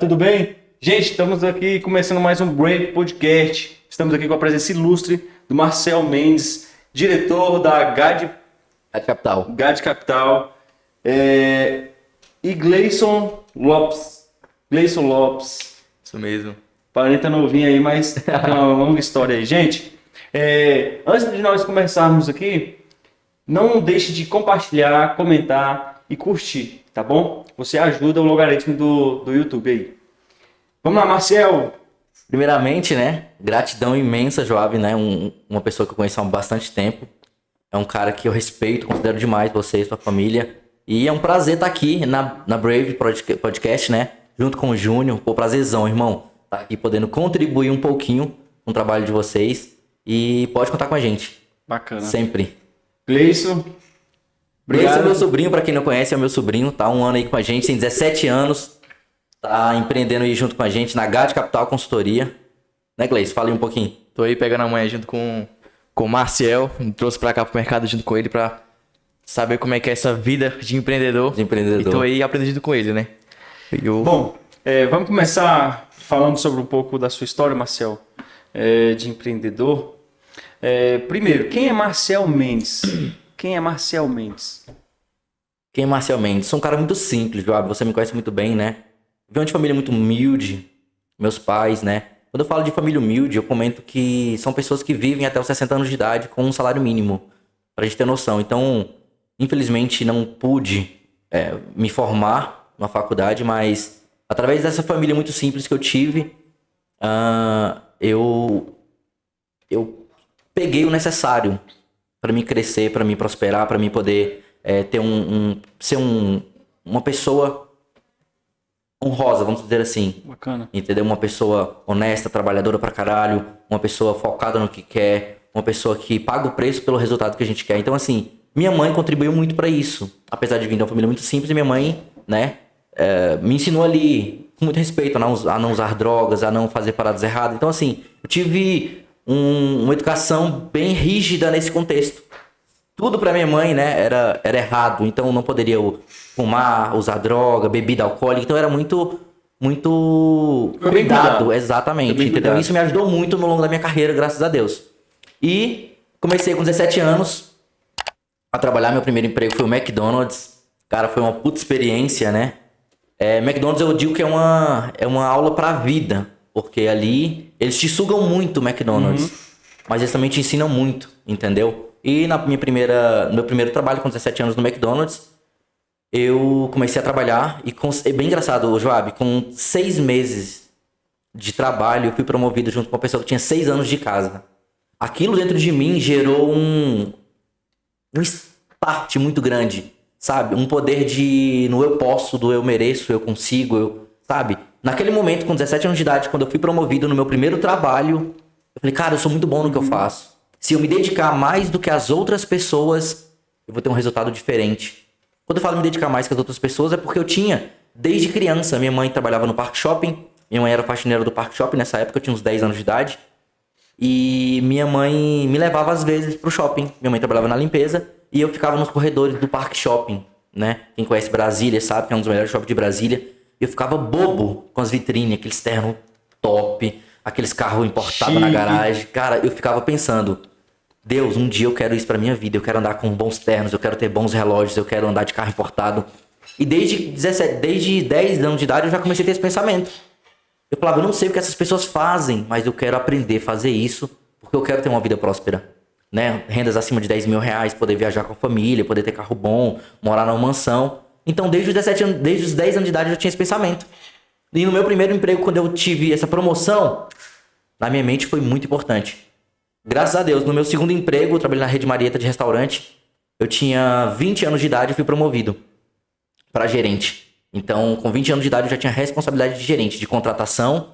tudo bem? Gente, estamos aqui começando mais um Brave Podcast. Estamos aqui com a presença ilustre do Marcel Mendes, diretor da GAD Capital. E Gleison Lopes. Isso mesmo. Parenta novinho aí, mas tem uma longa história aí. Gente, antes de nós começarmos aqui, não deixe de compartilhar, comentar e curtir, tá bom? Você ajuda o logaritmo do YouTube aí. Vamos lá, Marcel. Primeiramente, né? Gratidão imensa, Joab, né? Uma pessoa que eu conheço há bastante tempo. É um cara que eu respeito, considero demais você e sua família. E é um prazer estar aqui na Brave Podcast, né? Junto com o Júnior. Pô, prazerzão, irmão. Tá aqui podendo contribuir um pouquinho com o trabalho de vocês. E pode contar com a gente. Bacana. Sempre. Gleison. Gleison é meu sobrinho, pra quem não conhece, é meu sobrinho. Tá um ano aí com a gente, tem 17 anos. Tá empreendendo aí junto com a gente na GAD Capital Consultoria. Né, Gleison? Fala aí um pouquinho. Tô aí pegando a manhã junto com o Marcel. Me trouxe pra cá pro mercado junto com ele pra saber como é que é essa vida de empreendedor. E tô aí aprendendo com ele, né? Bom, vamos começar falando sobre um pouco da sua história, Marcel, de empreendedor. Primeiro, quem é Marcel Mendes? Quem é Marcel Mendes? Sou um cara muito simples, Joab. Você me conhece muito bem, né? Venho de família muito humilde, meus pais, né? Quando eu falo de família humilde, eu comento que são pessoas que vivem até os 60 anos de idade com um salário mínimo, pra gente ter noção. Então, infelizmente, não pude me formar na faculdade, mas através dessa família muito simples que eu tive, eu peguei o necessário para me crescer, para me prosperar, para me poder ser uma pessoa honrosa, vamos dizer assim. Bacana. Entendeu? Uma pessoa honesta, trabalhadora pra caralho, uma pessoa focada no que quer, uma pessoa que paga o preço pelo resultado que a gente quer. Então, assim, minha mãe contribuiu muito pra isso. Apesar de vir de uma família muito simples, minha mãe, né, me ensinou ali, com muito respeito, a não usar drogas, a não fazer paradas erradas. Então, assim, eu tive uma educação bem rígida nesse contexto. Tudo pra minha mãe, né, era errado. Então, não poderia fumar, usar droga, bebida alcoólica. Então, era muito cuidado. Exatamente, entendeu? Isso me ajudou muito no longo da minha carreira, graças a Deus. E comecei com 17 anos a trabalhar. Meu primeiro emprego foi o McDonald's. Cara, foi uma puta experiência, né? McDonald's eu digo que é uma aula pra vida. Porque ali, eles te sugam muito, o McDonald's. Mas eles também te ensinam muito, entendeu? E no meu primeiro trabalho, com 17 anos no McDonald's, eu comecei a trabalhar. E é bem engraçado, Joab, com 6 meses de trabalho, eu fui promovido junto com uma pessoa que tinha 6 anos de casa. Aquilo dentro de mim gerou um start muito grande, sabe? Um poder no eu posso, do eu mereço, eu consigo, sabe? Naquele momento, com 17 anos de idade, quando eu fui promovido no meu primeiro trabalho, eu falei, cara, eu sou muito bom no que eu faço. Se eu me dedicar mais do que as outras pessoas, eu vou ter um resultado diferente. Quando eu falo me dedicar mais que as outras pessoas, é porque eu tinha, desde criança, minha mãe trabalhava no Parque Shopping, minha mãe era faxineira do Parque Shopping, nessa época eu tinha uns 10 anos de idade, e minha mãe me levava às vezes pro shopping. Minha mãe trabalhava na limpeza, e eu ficava nos corredores do Parque Shopping, né? Quem conhece Brasília sabe que é um dos melhores shoppings de Brasília. E eu ficava bobo com as vitrines, aqueles ternos top, aqueles carros importados na garagem. Cara, eu ficava pensando, Deus, um dia eu quero isso pra minha vida. Eu quero andar com bons ternos, eu quero ter bons relógios, eu quero andar de carro importado. E desde 10 anos de idade eu já comecei a ter esse pensamento. Eu falava, eu não sei o que essas pessoas fazem, mas eu quero aprender a fazer isso, porque eu quero ter uma vida próspera. Né? Rendas acima de 10 mil reais, poder viajar com a família, poder ter carro bom, morar numa mansão. Então, desde os 10 anos de idade eu já tinha esse pensamento. E no meu primeiro emprego, quando eu tive essa promoção, na minha mente foi muito importante. Graças a Deus, no meu segundo emprego, eu trabalhei na Rede Marieta de restaurante. Eu tinha 20 anos de idade e fui promovido para gerente. Então, com 20 anos de idade, eu já tinha responsabilidade de gerente, de contratação,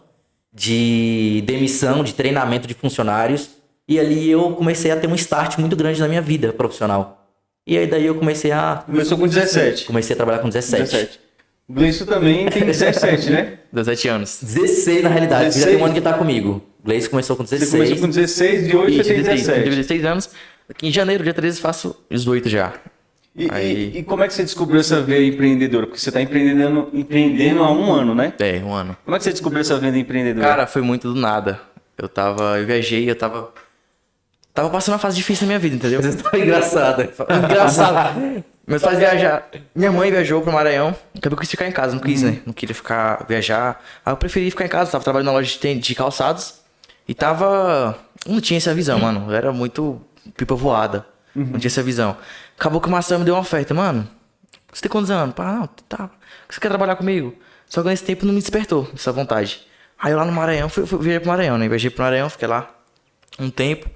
de demissão, de treinamento de funcionários. E ali eu comecei a ter um start muito grande na minha vida profissional. E aí daí eu comecei a... Começou com 17. Comecei a trabalhar com 17. O Gleison também tem 17, né? 17 anos. 16 na realidade, 16. Já tem um ano que tá comigo. O Gleison começou com 16. Você começou com 16 e hoje você tem 17. Eu tenho 16 anos. Aqui em janeiro, dia 13, faço 18 já. E como é que você descobriu essa veia empreendedora? Porque você está empreendendo há 1 ano, né? É, 1 ano. Como é que você descobriu essa veia empreendedora? Cara, foi muito do nada. Eu viajei, tava passando uma fase difícil na minha vida, entendeu? Você tá engraçado. Engraçado. Meus pais viajaram. Minha mãe viajou pro Maranhão. Acabei que quis ficar em casa, não quis, né? Não queria viajar. Aí eu preferi ficar em casa. Tava trabalhando na loja de calçados. E não tinha essa visão, mano. Eu era muito pipa voada. Não tinha essa visão. Acabou que o Marcelo me deu uma oferta. Mano, você tem quantos anos? Pá, não, tá. Você quer trabalhar comigo? Só que nesse tempo não me despertou essa vontade. Aí eu lá no Maranhão, viajei pro Maranhão, né? Viajei pro Maranhão, fiquei lá um tempo.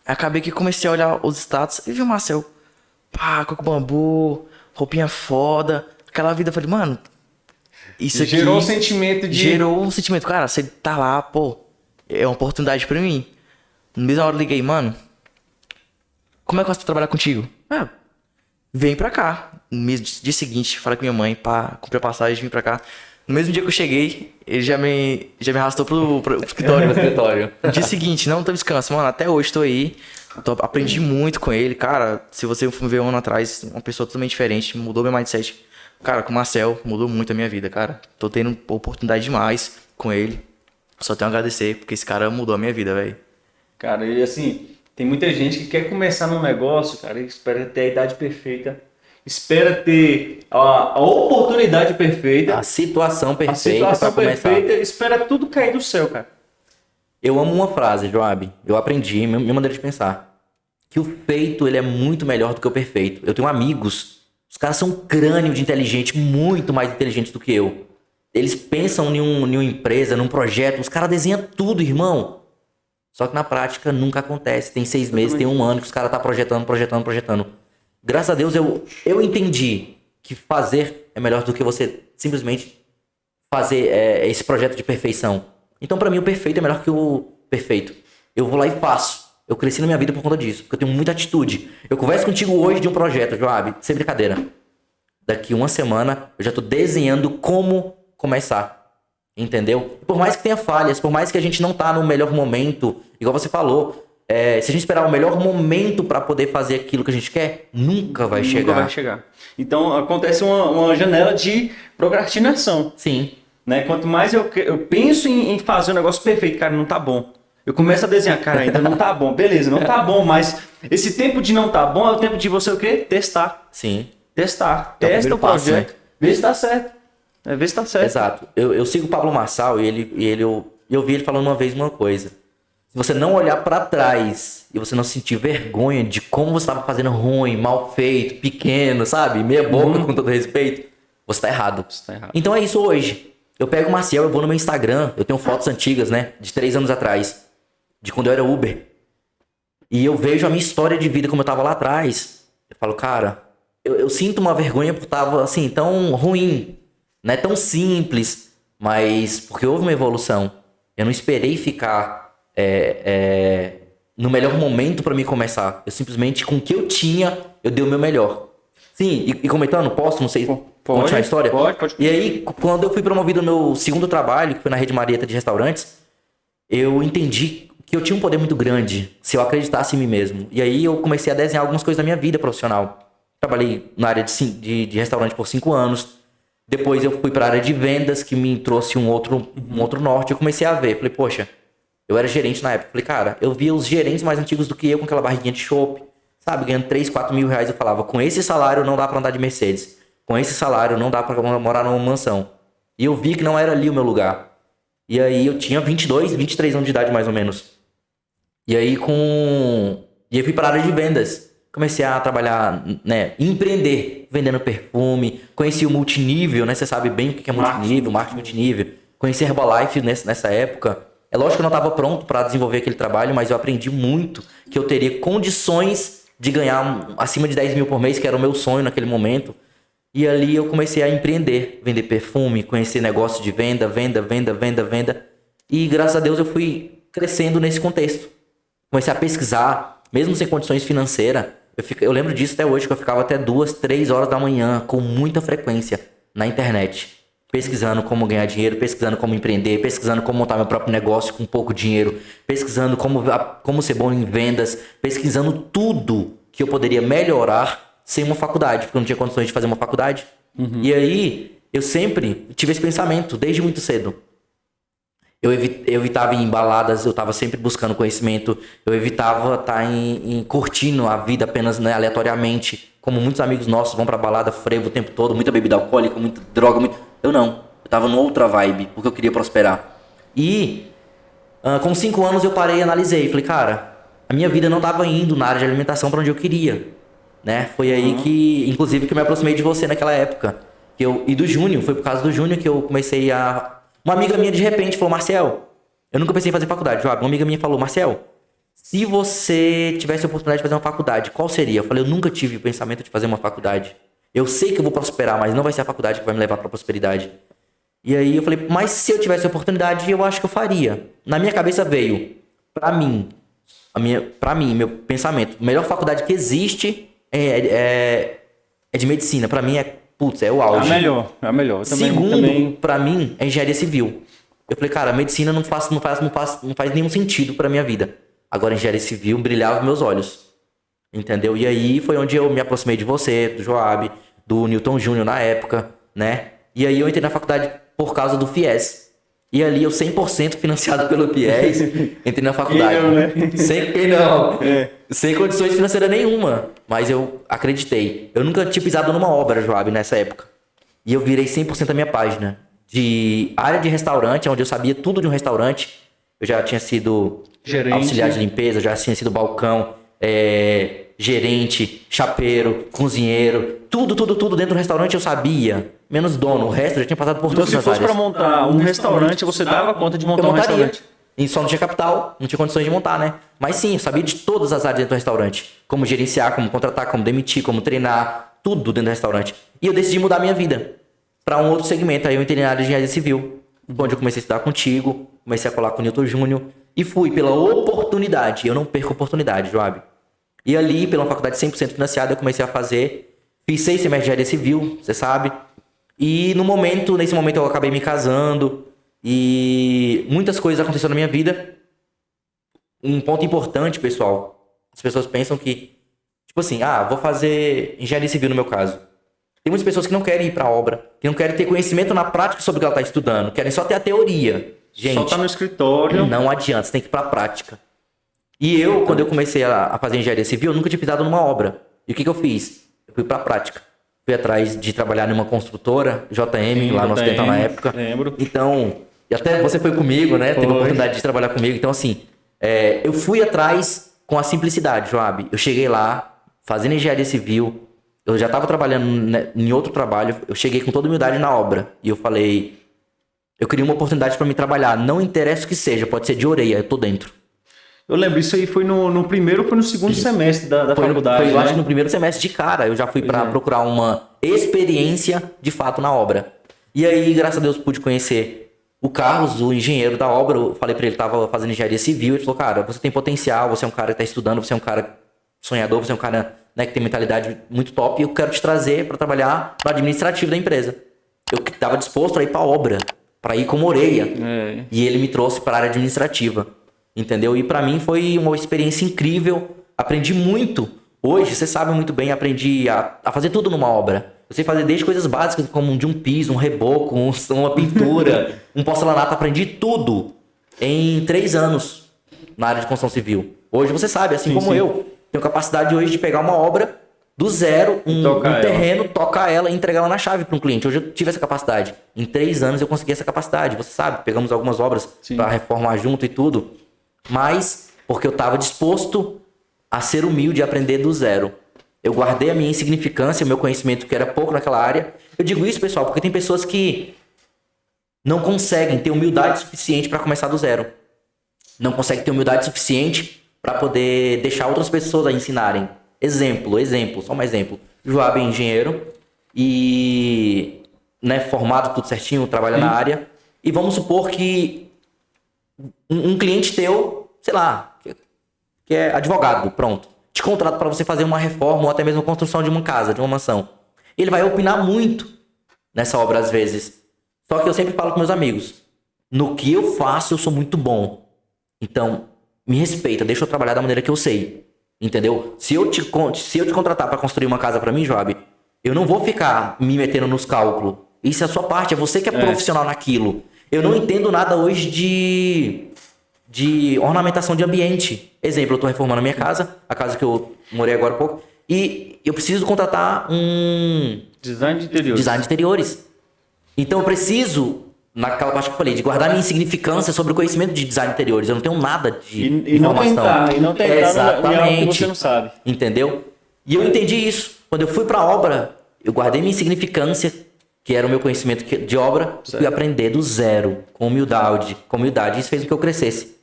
Aí acabei que comecei a olhar os status e vi o Marcel. Pá, coco bambu, roupinha foda. Aquela vida, eu falei, mano, isso aqui... Gerou um sentimento de... Gerou um sentimento. Cara, você tá lá, pô, é uma oportunidade pra mim. Na mesma hora eu liguei, mano, como é que eu posso trabalhar contigo? Vem pra cá. No dia seguinte, falei com minha mãe, pá, comprei a passagem, vim pra cá. No mesmo dia que eu cheguei, ele já me arrastou pro escritório. No dia seguinte, não teve descanso, mano, até hoje tô aí. Aprendi muito com ele, cara. Se você for ver 1 ano atrás, uma pessoa totalmente diferente, mudou meu mindset. Cara, com o Marcel, mudou muito a minha vida, cara. Tô tendo oportunidade demais com ele. Só tenho a agradecer, porque esse cara mudou a minha vida, velho. Cara, e assim, tem muita gente que quer começar num negócio, cara, e espera ter a idade perfeita. Espera ter a oportunidade perfeita. A situação perfeita pra começar. Espera tudo cair do céu, cara. Eu amo uma frase, Joab. Eu aprendi, minha maneira de pensar. Que o feito, ele é muito melhor do que o perfeito. Eu tenho amigos, os caras são um crânio de inteligente, muito mais inteligentes do que eu. Eles pensam em uma empresa, num projeto, os caras desenham tudo, irmão. Só que na prática nunca acontece. Tem 6 meses, tem 1 ano que os caras tá projetando. Graças a Deus eu entendi que fazer é melhor do que você simplesmente fazer esse projeto de perfeição. Então pra mim o perfeito é melhor que o perfeito. Eu vou lá e faço. Eu cresci na minha vida por conta disso, porque eu tenho muita atitude. Eu converso contigo hoje de um projeto, Joab, sem brincadeira. Daqui 1 semana eu já tô desenhando como começar. Entendeu? Por mais que tenha falhas, por mais que a gente não tá no melhor momento, igual você falou, se a gente esperar o melhor momento para poder fazer aquilo que a gente quer, nunca vai chegar. Então acontece uma janela de procrastinação. Sim. Né? Quanto mais eu penso em fazer um negócio perfeito, cara, não tá bom. Eu começo a desenhar, cara, ainda não tá bom. Beleza, não tá bom, mas esse tempo de não tá bom é o tempo de você o quê? Testar. Sim. Testar. É o Testa o passo, projeto. né? Vê se tá certo. Vê se tá certo. Exato. Eu sigo o Pablo Marçal e eu vi ele falando uma vez uma coisa. Se você não olhar para trás e você não sentir vergonha de como você estava fazendo ruim, mal feito, pequeno, sabe? Meia boca, com todo respeito, você tá errado. Então é isso hoje. Eu pego o Marcel, eu vou no meu Instagram, eu tenho fotos antigas, né? De 3 anos atrás. De quando eu era Uber. E eu vejo a minha história de vida como eu tava lá atrás. Eu falo, cara, eu sinto uma vergonha porque tava assim, tão ruim. Não é tão simples, mas porque houve uma evolução. Eu não esperei ficar no melhor momento para mim começar. Eu simplesmente, com o que eu tinha, eu dei o meu melhor. Sim, e comentando, posso, não sei, continuar a história? Pode. E aí, quando eu fui promovido no meu segundo trabalho, que foi na Rede Marieta de restaurantes, eu entendi que eu tinha um poder muito grande se eu acreditasse em mim mesmo. E aí eu comecei a desenhar algumas coisas da minha vida profissional. Trabalhei na área de restaurante por 5 anos. Depois eu fui para a área de vendas, que me trouxe um outro norte. Eu comecei a ver, falei, poxa, eu era gerente na época. Falei, cara, eu via os gerentes mais antigos do que eu com aquela barriguinha de chopp, sabe, ganhando 3, 4 mil reais. Eu falava, com esse salário não dá para andar de Mercedes. Com esse salário não dá para morar numa mansão. E eu vi que não era ali o meu lugar. E aí eu tinha 22, 23 anos de idade mais ou menos. E aí eu fui para a área de vendas. Comecei a trabalhar, né, empreender, vendendo perfume. Conheci o multinível, né? Você sabe bem o que é multinível, marketing multinível. Conheci Herbalife nessa época. É lógico que eu não estava pronto para desenvolver aquele trabalho, mas eu aprendi muito que eu teria condições de ganhar acima de 10 mil por mês, que era o meu sonho naquele momento. E ali eu comecei a empreender, vender perfume, conhecer negócio de venda. E graças a Deus eu fui crescendo nesse contexto. Comecei a pesquisar, mesmo sem condições financeiras. Eu lembro disso até hoje, que eu ficava até 2, 3 horas da manhã, com muita frequência, na internet. Pesquisando como ganhar dinheiro, pesquisando como empreender, pesquisando como montar meu próprio negócio com pouco dinheiro, pesquisando como ser bom em vendas, pesquisando tudo que eu poderia melhorar sem uma faculdade, porque eu não tinha condições de fazer uma faculdade. E aí, eu sempre tive esse pensamento, desde muito cedo. Eu evitava ir em baladas, eu estava sempre buscando conhecimento, eu evitava estar curtindo a vida apenas, né, aleatoriamente, como muitos amigos nossos vão pra balada, frevo o tempo todo, muita bebida alcoólica, muita droga, eu não. Eu tava numa outra vibe, porque eu queria prosperar. E com 5 anos eu parei e analisei, falei, cara, a minha vida não estava indo na área de alimentação para onde eu queria, né? Foi aí que, inclusive, que eu me aproximei de você naquela época. E do Júnior, foi por causa do Júnior que eu comecei a... Uma amiga minha de repente falou, Marcel, eu nunca pensei em fazer faculdade, Joab. Uma amiga minha falou, Marcel, se você tivesse a oportunidade de fazer uma faculdade, qual seria? Eu falei, eu nunca tive o pensamento de fazer uma faculdade. Eu sei que eu vou prosperar, mas não vai ser a faculdade que vai me levar para a prosperidade. E aí eu falei, mas se eu tivesse a oportunidade, eu acho que eu faria. Na minha cabeça veio, pra mim, meu pensamento, a melhor faculdade que existe é de medicina. Pra mim é o auge. É a melhor. Eu Segundo, pra mim, é engenharia civil. Eu falei, cara, a medicina não faz nenhum sentido pra minha vida. Agora, engenharia civil brilhava meus olhos. Entendeu? E aí foi onde eu me aproximei de você, do Joab, do Newton Júnior na época, né? E aí eu entrei na faculdade por causa do FIES. E ali eu 100% financiado pelo FIES, entrei na faculdade. Sem condições financeiras nenhuma. Mas eu acreditei. Eu nunca tinha pisado numa obra, Joab, nessa época. E eu virei 100% a minha página. De área de restaurante, onde eu sabia tudo de um restaurante. Eu já tinha sido gerente, auxiliar de limpeza, já tinha sido balcão, gerente, chapeiro, cozinheiro. Tudo dentro do restaurante eu sabia. Menos dono. O resto eu já tinha passado por todas as áreas. Se fosse pra montar um restaurante, você dava conta de montar um restaurante? E só não tinha capital, não tinha condições de montar, né? Mas sim, eu sabia de todas as áreas dentro do restaurante. Como gerenciar, como contratar, como demitir, como treinar. Tudo dentro do restaurante. E eu decidi mudar minha vida para um outro segmento. Aí eu entrei na área de engenharia civil, onde eu comecei a estudar contigo, comecei a colar com o Newton Júnior. E fui pela oportunidade. Eu não perco oportunidade, Joab. E ali, pela faculdade 100% financiada, eu comecei a fazer. Fiz 6 semestres de engenharia civil, você sabe. E nesse momento eu acabei me casando. E muitas coisas aconteceram na minha vida. Um ponto importante, pessoal. As pessoas pensam que, tipo assim, vou fazer engenharia civil no meu caso. Tem muitas pessoas que não querem ir pra obra, que não querem ter conhecimento na prática sobre o que ela tá estudando. Querem só ter a teoria. Gente, só tá no escritório. Não adianta, você tem que ir pra prática. E eu, quando eu comecei a fazer engenharia civil, eu nunca tinha pisado numa obra. E o que eu fiz? Eu fui pra prática. Fui atrás de trabalhar numa construtora, JM, lá no Ocidental na época. Lembro. Então, e até você foi comigo, né? Teve a oportunidade de trabalhar comigo. Então, assim, eu fui atrás com a simplicidade, Joab. Eu cheguei lá, fazendo engenharia civil. Eu já estava trabalhando em outro trabalho. Eu cheguei com toda humildade na obra. E eu falei, eu queria uma oportunidade para me trabalhar. Não interessa o que seja, pode ser de orelha, eu tô dentro. Eu lembro, isso aí foi no primeiro ou foi no segundo semestre da faculdade? Eu acho que no primeiro semestre de cara. Eu já fui para procurar uma experiência de fato na obra. E aí, graças a Deus, pude conhecer o Carlos, o engenheiro da obra. Eu falei para ele, tava fazendo engenharia civil. Ele falou, cara, você tem potencial, você é um cara que tá estudando, você é um cara sonhador, você é um cara, né, que tem mentalidade muito top. E eu quero te trazer para trabalhar no administrativo da empresa. Eu tava disposto a ir pra obra, para ir como orelha. E ele me trouxe para a área administrativa. Entendeu? E pra mim foi uma experiência incrível. Aprendi muito. Hoje, você sabe muito bem, aprendi a fazer tudo numa obra. Eu sei fazer desde coisas básicas, como de um piso, um reboco, uma pintura, um porcelanato. Aprendi tudo em 3 anos na área de construção civil. Hoje você sabe, assim como eu, tenho capacidade hoje de pegar uma obra do zero, um terreno, tocar ela e entregar ela na chave para um cliente. Hoje eu tive essa capacidade. Em 3 anos eu consegui essa capacidade. Você sabe, pegamos algumas obras para reformar junto e tudo. Mas porque eu estava disposto a ser humilde e aprender do zero. Eu guardei a minha insignificância, o meu conhecimento que era pouco naquela área. Eu digo isso, pessoal, porque tem pessoas que não conseguem ter humildade suficiente para começar do zero. Não conseguem ter humildade suficiente para poder deixar outras pessoas a ensinarem. Exemplo, só um exemplo. Joab é engenheiro e, né, formado tudo certinho, trabalha na área. E vamos supor que um cliente teu, sei lá, que é advogado, pronto, te contrata para você fazer uma reforma ou até mesmo a construção de uma casa, de uma mansão. Ele vai opinar muito nessa obra às vezes. Só que eu sempre falo com meus amigos, no que eu faço eu sou muito bom. Então, me respeita, deixa eu trabalhar da maneira que eu sei. Entendeu? Se eu te contratar pra construir uma casa pra mim, Joab, eu não vou ficar me metendo nos cálculos. Isso é a sua parte, é você que é profissional naquilo. Eu não entendo nada hoje de ornamentação de ambiente. Exemplo, eu tô reformando a minha casa, a casa que eu morei agora há pouco, e eu preciso contratar um Design de interiores. design de interiores. Então eu preciso, naquela parte que eu falei, de guardar minha insignificância sobre o conhecimento de design de interiores. Eu não tenho nada de E não informação. tentar, em algo que você não sabe. Entendeu? E eu entendi isso. Quando eu fui pra obra, eu guardei minha insignificância, que era o meu conhecimento de obra, e fui aprender do zero, com humildade. Isso fez com que eu crescesse.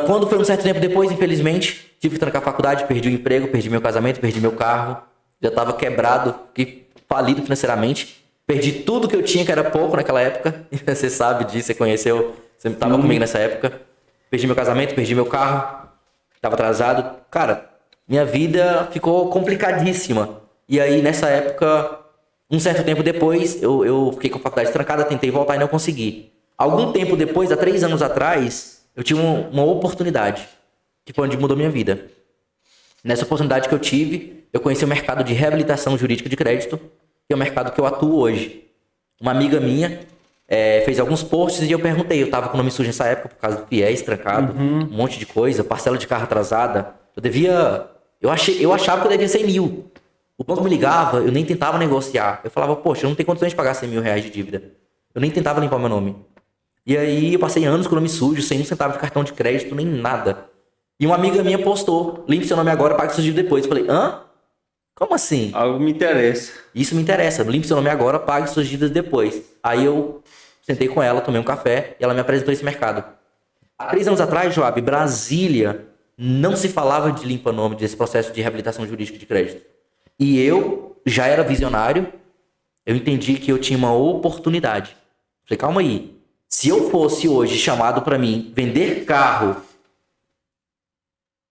Quando foi um certo tempo depois, infelizmente, tive que trancar a faculdade, perdi o emprego, perdi meu casamento, perdi meu carro. Já estava quebrado, fiquei falido financeiramente. Perdi tudo que eu tinha, que era pouco naquela época. Você sabe disso, você conheceu, você estava comigo nessa época. Perdi meu casamento, perdi meu carro, estava atrasado. Cara, minha vida ficou complicadíssima. E aí, nessa época, um certo tempo depois, eu fiquei com a faculdade trancada, tentei voltar e não consegui. Algum tempo depois, há 3 anos atrás, eu tive uma oportunidade, que foi onde mudou minha vida. Nessa oportunidade que eu tive, eu conheci o mercado de reabilitação jurídica de crédito, que é o mercado que eu atuo hoje. Uma amiga minha fez alguns posts e eu perguntei, eu tava com o nome sujo nessa época, por causa do FIES trancado, um monte de coisa, parcela de carro atrasada. Eu achava que eu devia 100 mil. O banco me ligava, eu nem tentava negociar. Eu falava, poxa, eu não tenho condições de pagar 100 mil reais de dívida. Eu nem tentava limpar meu nome. E aí eu passei anos com o nome sujo, sem um centavo de cartão de crédito, nem nada. E uma amiga minha postou, limpe seu nome agora, pague suas dívidas depois. Eu falei, hã? Como assim? Algo me interessa. Isso me interessa, limpe seu nome agora, pague suas dívidas depois. Aí eu sentei com ela, tomei um café e ela me apresentou esse mercado. Há 3 anos atrás, Joab, Brasília, não se falava de limpa-nome, desse processo de reabilitação jurídica de crédito. E eu já era visionário, eu entendi que eu tinha uma oportunidade. Falei, calma aí, se eu fosse hoje chamado para mim vender carro,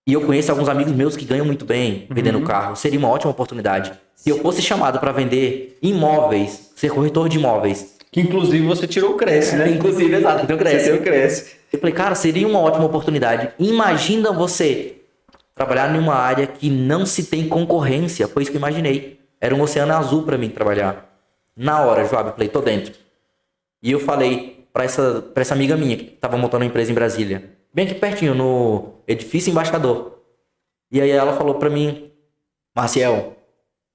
e eu conheço alguns amigos meus que ganham muito bem vendendo carro, seria uma ótima oportunidade. Se eu fosse chamado para vender imóveis, ser corretor de imóveis. Que inclusive você tirou o Cresce, né? Inclusive, exato, então cresce. Você tem o Cresce. Eu falei, cara, seria uma ótima oportunidade. Imagina você trabalhar numa área que não se tem concorrência. Foi isso que eu imaginei. Era um oceano azul para mim trabalhar. Na hora, Joab, falei, tô dentro. E eu falei pra essa amiga minha que tava montando uma empresa em Brasília, bem aqui pertinho, no edifício Embaixador. E aí ela falou pra mim, Marciel,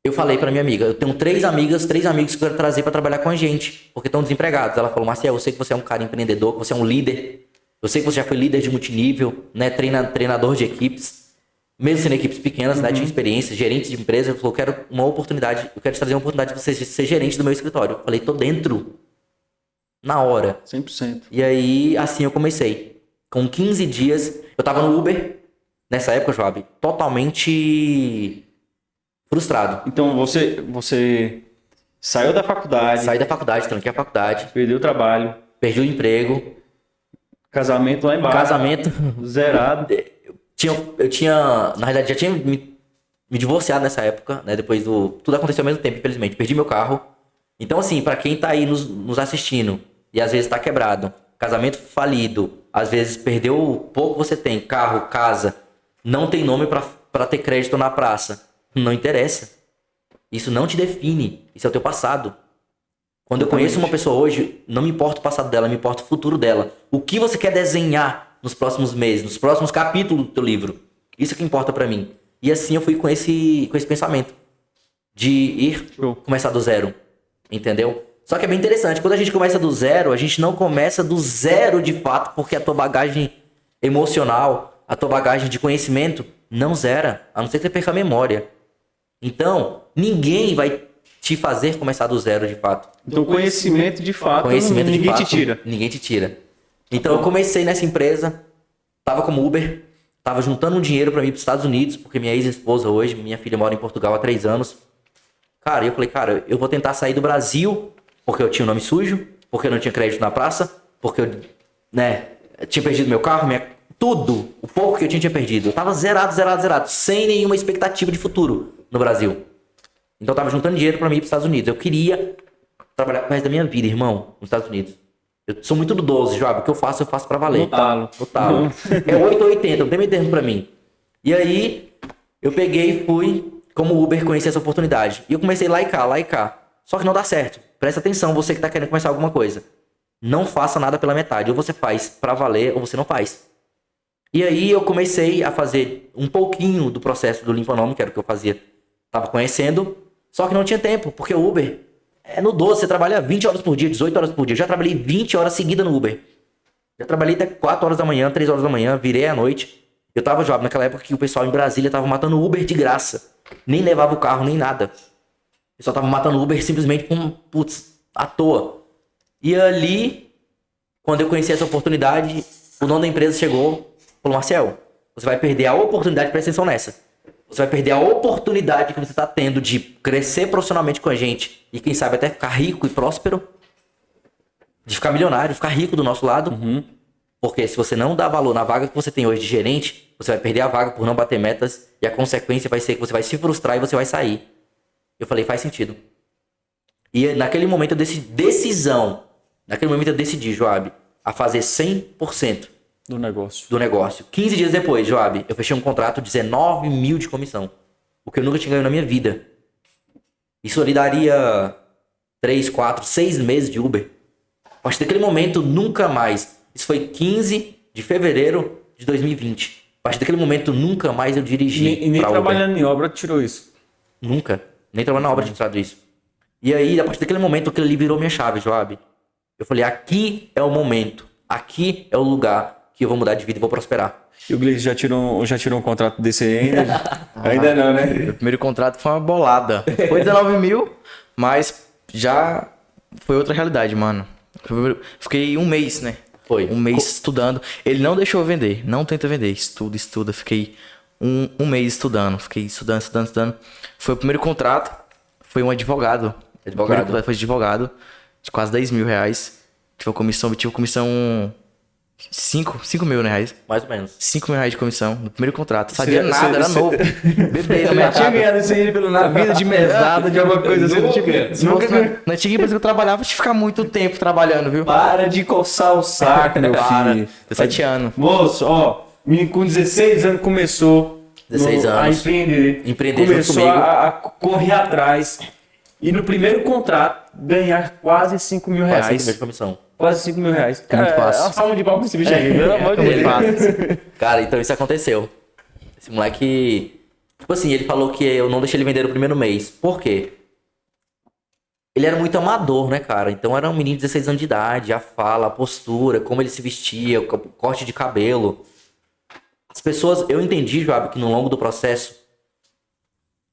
eu falei pra minha amiga, eu tenho 3 amigos que eu quero trazer pra trabalhar com a gente, porque estão desempregados. Ela falou, Marciel, eu sei que você é um cara empreendedor, que você é um líder. Eu sei que você já foi líder de multinível, né, treinador de equipes, mesmo sendo equipes pequenas, né, tinha experiência, gerente de empresa. Eu falei, eu quero uma oportunidade, eu quero te trazer uma oportunidade de você ser gerente do meu escritório. Eu falei, tô dentro. Na hora. 100%. E aí, assim eu comecei. Com 15 dias, eu tava no Uber, nessa época, Joab, totalmente frustrado. Então você saiu da faculdade, Saí da faculdade, tranquei a faculdade, perdeu o trabalho, perdi o emprego, casamento lá embaixo, casamento. zerado. Eu tinha, na realidade, já tinha me divorciado nessa época, né? Depois tudo aconteceu ao mesmo tempo, infelizmente. Perdi meu carro. Então, assim, pra quem tá aí nos assistindo e às vezes tá quebrado, casamento falido, às vezes perdeu o pouco que você tem, carro, casa, não tem nome pra ter crédito na praça. Não interessa. Isso não te define. Isso é o teu passado. Quando eu conheço uma pessoa hoje, não me importa o passado dela, me importa o futuro dela. O que você quer desenhar nos próximos meses, nos próximos capítulos do teu livro. Isso é que importa pra mim. E assim eu fui com esse pensamento. De começar do zero. Entendeu? Só que é bem interessante. Quando a gente começa do zero, a gente não começa do zero de fato, porque a tua bagagem emocional, a tua bagagem de conhecimento não zera. A não ser que você perca a memória. Então, ninguém vai te fazer começar do zero de fato. Então, conhecimento de fato, Ninguém te tira. Ninguém te tira. Então, eu comecei nessa empresa, tava como Uber, tava juntando um dinheiro pra mim pros Estados Unidos, porque minha ex-esposa hoje, minha filha mora em Portugal há 3 anos. Cara, eu falei, cara, eu vou tentar sair do Brasil, porque eu tinha o nome sujo, porque eu não tinha crédito na praça, porque eu, tinha perdido meu carro, tudo, o pouco que eu tinha perdido. Eu tava zerado, sem nenhuma expectativa de futuro no Brasil. Então eu tava juntando dinheiro pra mim ir pros Estados Unidos. Eu queria trabalhar pro resto da minha vida, irmão, nos Estados Unidos. Eu sou muito do 12, Joab. O que eu faço pra valer. No talo. É 8 ou 80, não tem meio termo pra mim. E aí, eu peguei e fui, como Uber, conheci essa oportunidade. E eu comecei lá e cá. Só que não dá certo. Presta atenção, você que tá querendo começar alguma coisa. Não faça nada pela metade. Ou você faz pra valer, ou você não faz. E aí, eu comecei a fazer um pouquinho do processo do Limpa Nome, que era o que eu fazia. Tava conhecendo, só que não tinha tempo, porque o Uber é no 12, você trabalha 20 horas por dia, 18 horas por dia. Eu já trabalhei 20 horas seguidas no Uber. Já trabalhei até 4 horas da manhã, 3 horas da manhã, virei à noite. Eu tava jovem naquela época que o pessoal em Brasília tava matando Uber de graça. Nem levava o carro, nem nada. O pessoal tava matando Uber simplesmente à toa. E ali, quando eu conheci essa oportunidade, o dono da empresa chegou e falou: Marcel, você vai perder a oportunidade, presta atenção nessa. Você vai perder a oportunidade que você tá tendo de crescer profissionalmente com a gente e quem sabe até ficar rico e próspero. De ficar milionário, ficar rico do nosso lado. Porque se você não dá valor na vaga que você tem hoje de gerente, você vai perder a vaga por não bater metas e a consequência vai ser que você vai se frustrar e você vai sair. Eu falei, faz sentido. E naquele momento eu decidi, Joab, a fazer 100% do negócio. 15 dias depois, Joab, eu fechei um contrato de 19 mil de comissão. O que eu nunca tinha ganho na minha vida. Isso ali daria 3, 4, 6 meses de Uber. A partir daquele momento, nunca mais. Isso foi 15 de fevereiro de 2020. A partir daquele momento, nunca mais eu dirigi. E nem trabalhando em obra tirou isso. Nunca. Nem trabalhando na obra tinha tirado isso. E aí, a partir daquele momento, aquilo ali virou minha chave, Joab. Eu falei, aqui é o momento. Aqui é o lugar que eu vou mudar de vida e vou prosperar. E o Gleice já tirou um contrato desse aí ainda? Ainda não, né? Meu primeiro contrato foi uma bolada. Foi 19 mil, mas já foi outra realidade, mano. Fiquei um mês, né? Foi. Um mês estudando. Ele não deixou eu vender. Não tenta vender. Estuda. Fiquei um mês estudando. Fiquei estudando. Foi o primeiro contrato. Foi um advogado. O primeiro contrato foi de advogado. De quase 10 mil reais. Tive comissão 5 mil reais. Mais ou menos. 5 mil reais de comissão no primeiro contrato. Sabia nada, era novo. Bebê no mercado. Tinha ganhado isso aí na vida de mesada, de alguma coisa assim. Na antiga empresa que eu trabalhava, tinha que ficar muito tempo trabalhando, viu? Para de coçar o saco, meu filho. 17 anos. Moço, ó, com 16 anos começou 16 anos. a empreender junto comigo. começou a correr atrás. E no primeiro contrato, ganhar quase 5 mil Quase 5 reais. mil de comissão. Quase 5 mil reais. Cara, muito fácil. É uma salva de palmas pra esse bicho aí, pelo amor de Muito Deus. fácil. Cara, então isso aconteceu. Esse moleque... Tipo assim, ele falou que eu não deixei ele vender no primeiro mês. Por quê? Ele era muito amador, né, cara? Então era um menino de 16 anos de idade. A fala, a postura, como ele se vestia, o corte de cabelo. As pessoas... Eu entendi, Joab, que no longo do processo...